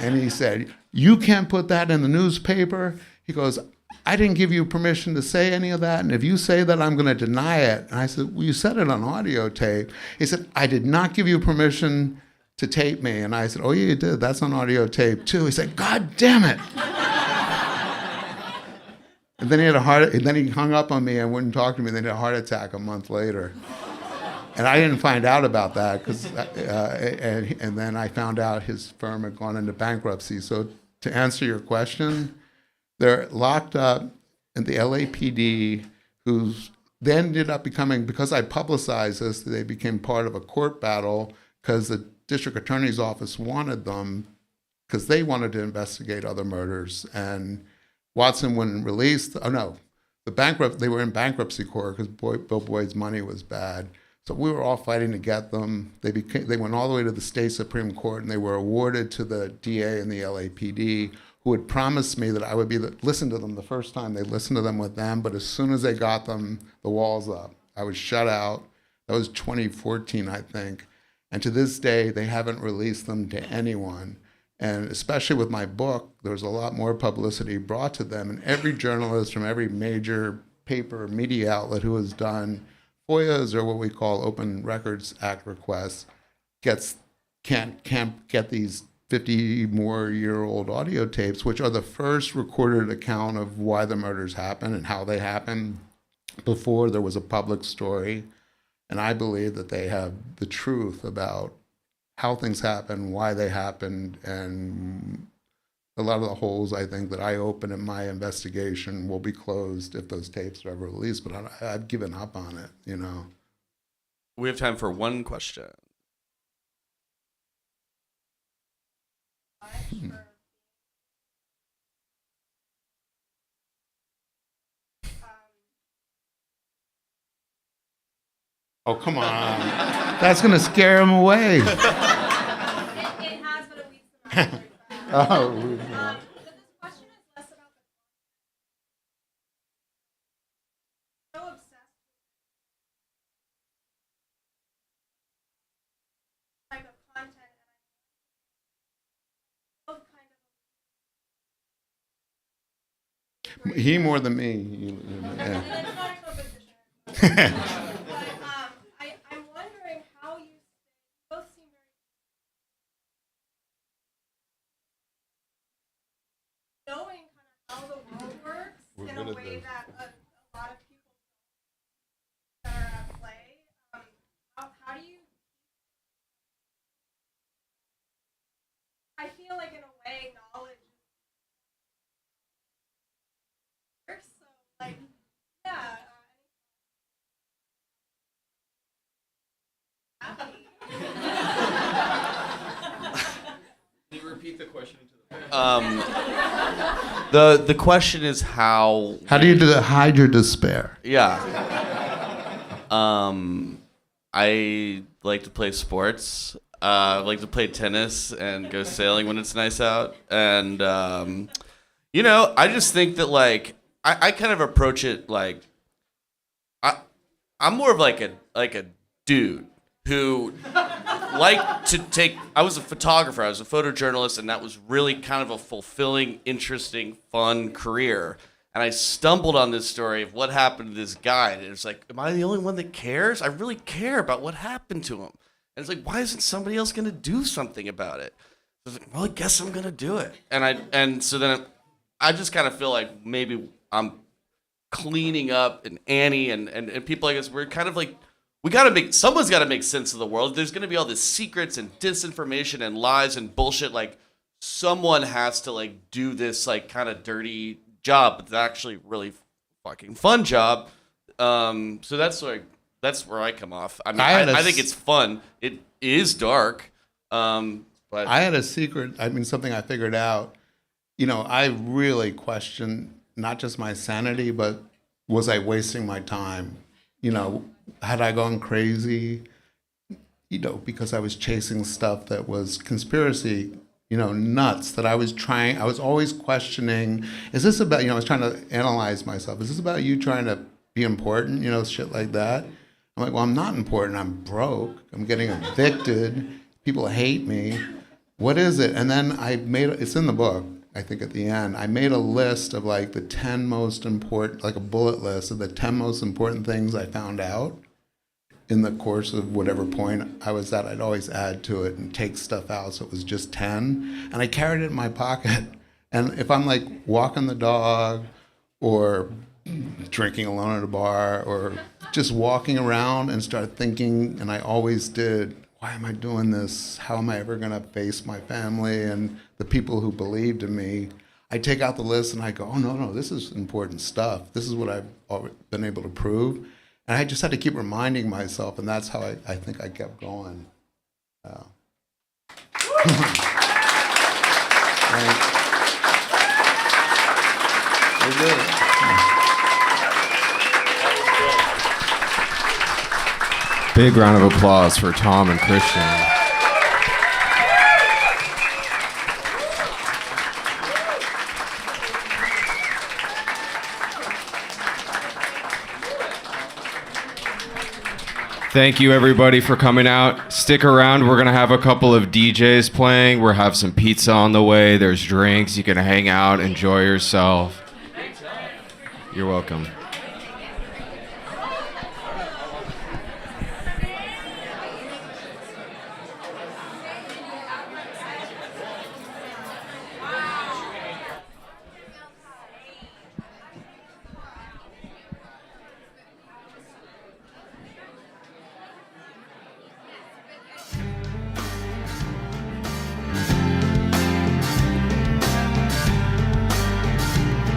And he said, you can't put that in the newspaper. He goes, I didn't give you permission to say any of that. And if you say that, I'm going to deny it. And I said, well, you said it on audio tape. He said, I did not give you permission to tape me. And I said, oh, yeah, you did. That's on audio tape, too. He said, God damn it. And then he hung up on me and wouldn't talk to me. Then he had a heart attack a month later. And I didn't find out about that, and then I found out his firm had gone into bankruptcy. So to answer your question, they're locked up in the LAPD, who's then ended up becoming, because I publicized this, they became part of a court battle because the district attorney's office wanted them, because they wanted to investigate other murders. And Watson wouldn't release, they were in bankruptcy court because Bill Boyd's money was bad. So we were all fighting to get them. They went all the way to the state Supreme Court, and they were awarded to the DA and the LAPD, who had promised me that I would listen to them the first time. They listened to them with them, but as soon as they got them, the walls up. I was shut out. That was 2014, I think. And to this day, they haven't released them to anyone. And especially with my book, there was a lot more publicity brought to them. And every journalist from every major paper or media outlet who has done FOIAs, or what we call Open Records Act requests, can't get these 50-more-year-old audio tapes, which are the first recorded account of why the murders happened and how they happened before there was a public story. And I believe that they have the truth about how things happened, why they happened, and a lot of the holes I think that I open in my investigation will be closed if those tapes are ever released. But I've given up on it, We have time for one question. Oh, come on. That's going to scare him away. It has, but it weeds them out. Oh, But this question is less about the so obsessed with type of content, and I both kind of he more than me. Yeah. and it's not a competition. But I'm wondering how you both seem very knowing kind of how the world works in a way that a lot of people that are at play. How do you? I feel like in a way knowledge works. So like, yeah. The question is how. How do you hide your despair? Yeah. I like to play sports. I like to play tennis and go sailing when it's nice out. And I just think that like I kind of approach it like I'm more of like a dude who like to take. I was a photographer. I was a photojournalist, and that was really kind of a fulfilling, interesting, fun career. And I stumbled on this story of what happened to this guy. And it's like, am I the only one that cares? I really care about what happened to him. And it's like, why isn't somebody else going to do something about it? I was like, well, I guess I'm going to do it. And so then I just kind of feel like maybe I'm cleaning up, and Annie and people like us, we're kind of like, someone's got to make sense of the world. There's going to be all this secrets and disinformation and lies and bullshit. Like, someone has to like do this like kind of dirty job, but it's actually really fucking fun job. So that's where I come off. I mean, I think it's fun. It is dark, but I had a secret. I mean, something I figured out. I really question not just my sanity, but was I wasting my time? Had I gone crazy? Because I was chasing stuff that was conspiracy. Nuts that I was always questioning, is this about, I was trying to analyze myself. Is this about you trying to be important? Shit like that. I'm like, well, I'm not important. I'm broke. I'm getting evicted. People hate me. What is it? And then it's in the book, I think at the end, I made a list of like the 10 most important, like a bullet list of the 10 most important things I found out in the course of whatever point I was at. I'd always add to it and take stuff out, so it was just 10. And I carried it in my pocket. And if I'm like walking the dog or drinking alone at a bar or just walking around and start thinking, and I always did, why am I doing this? How am I ever gonna face my family and the people who believed in me? I take out the list and I go, oh no, this is important stuff. This is what I've been able to prove. And I just had to keep reminding myself, and that's how I think I kept going. We did it. Big round of applause for Tom and Christian. Thank you, everybody, for coming out. Stick around. We're going to have a couple of DJs playing. We'll have some pizza on the way. There's drinks. You can hang out, enjoy yourself. You're welcome.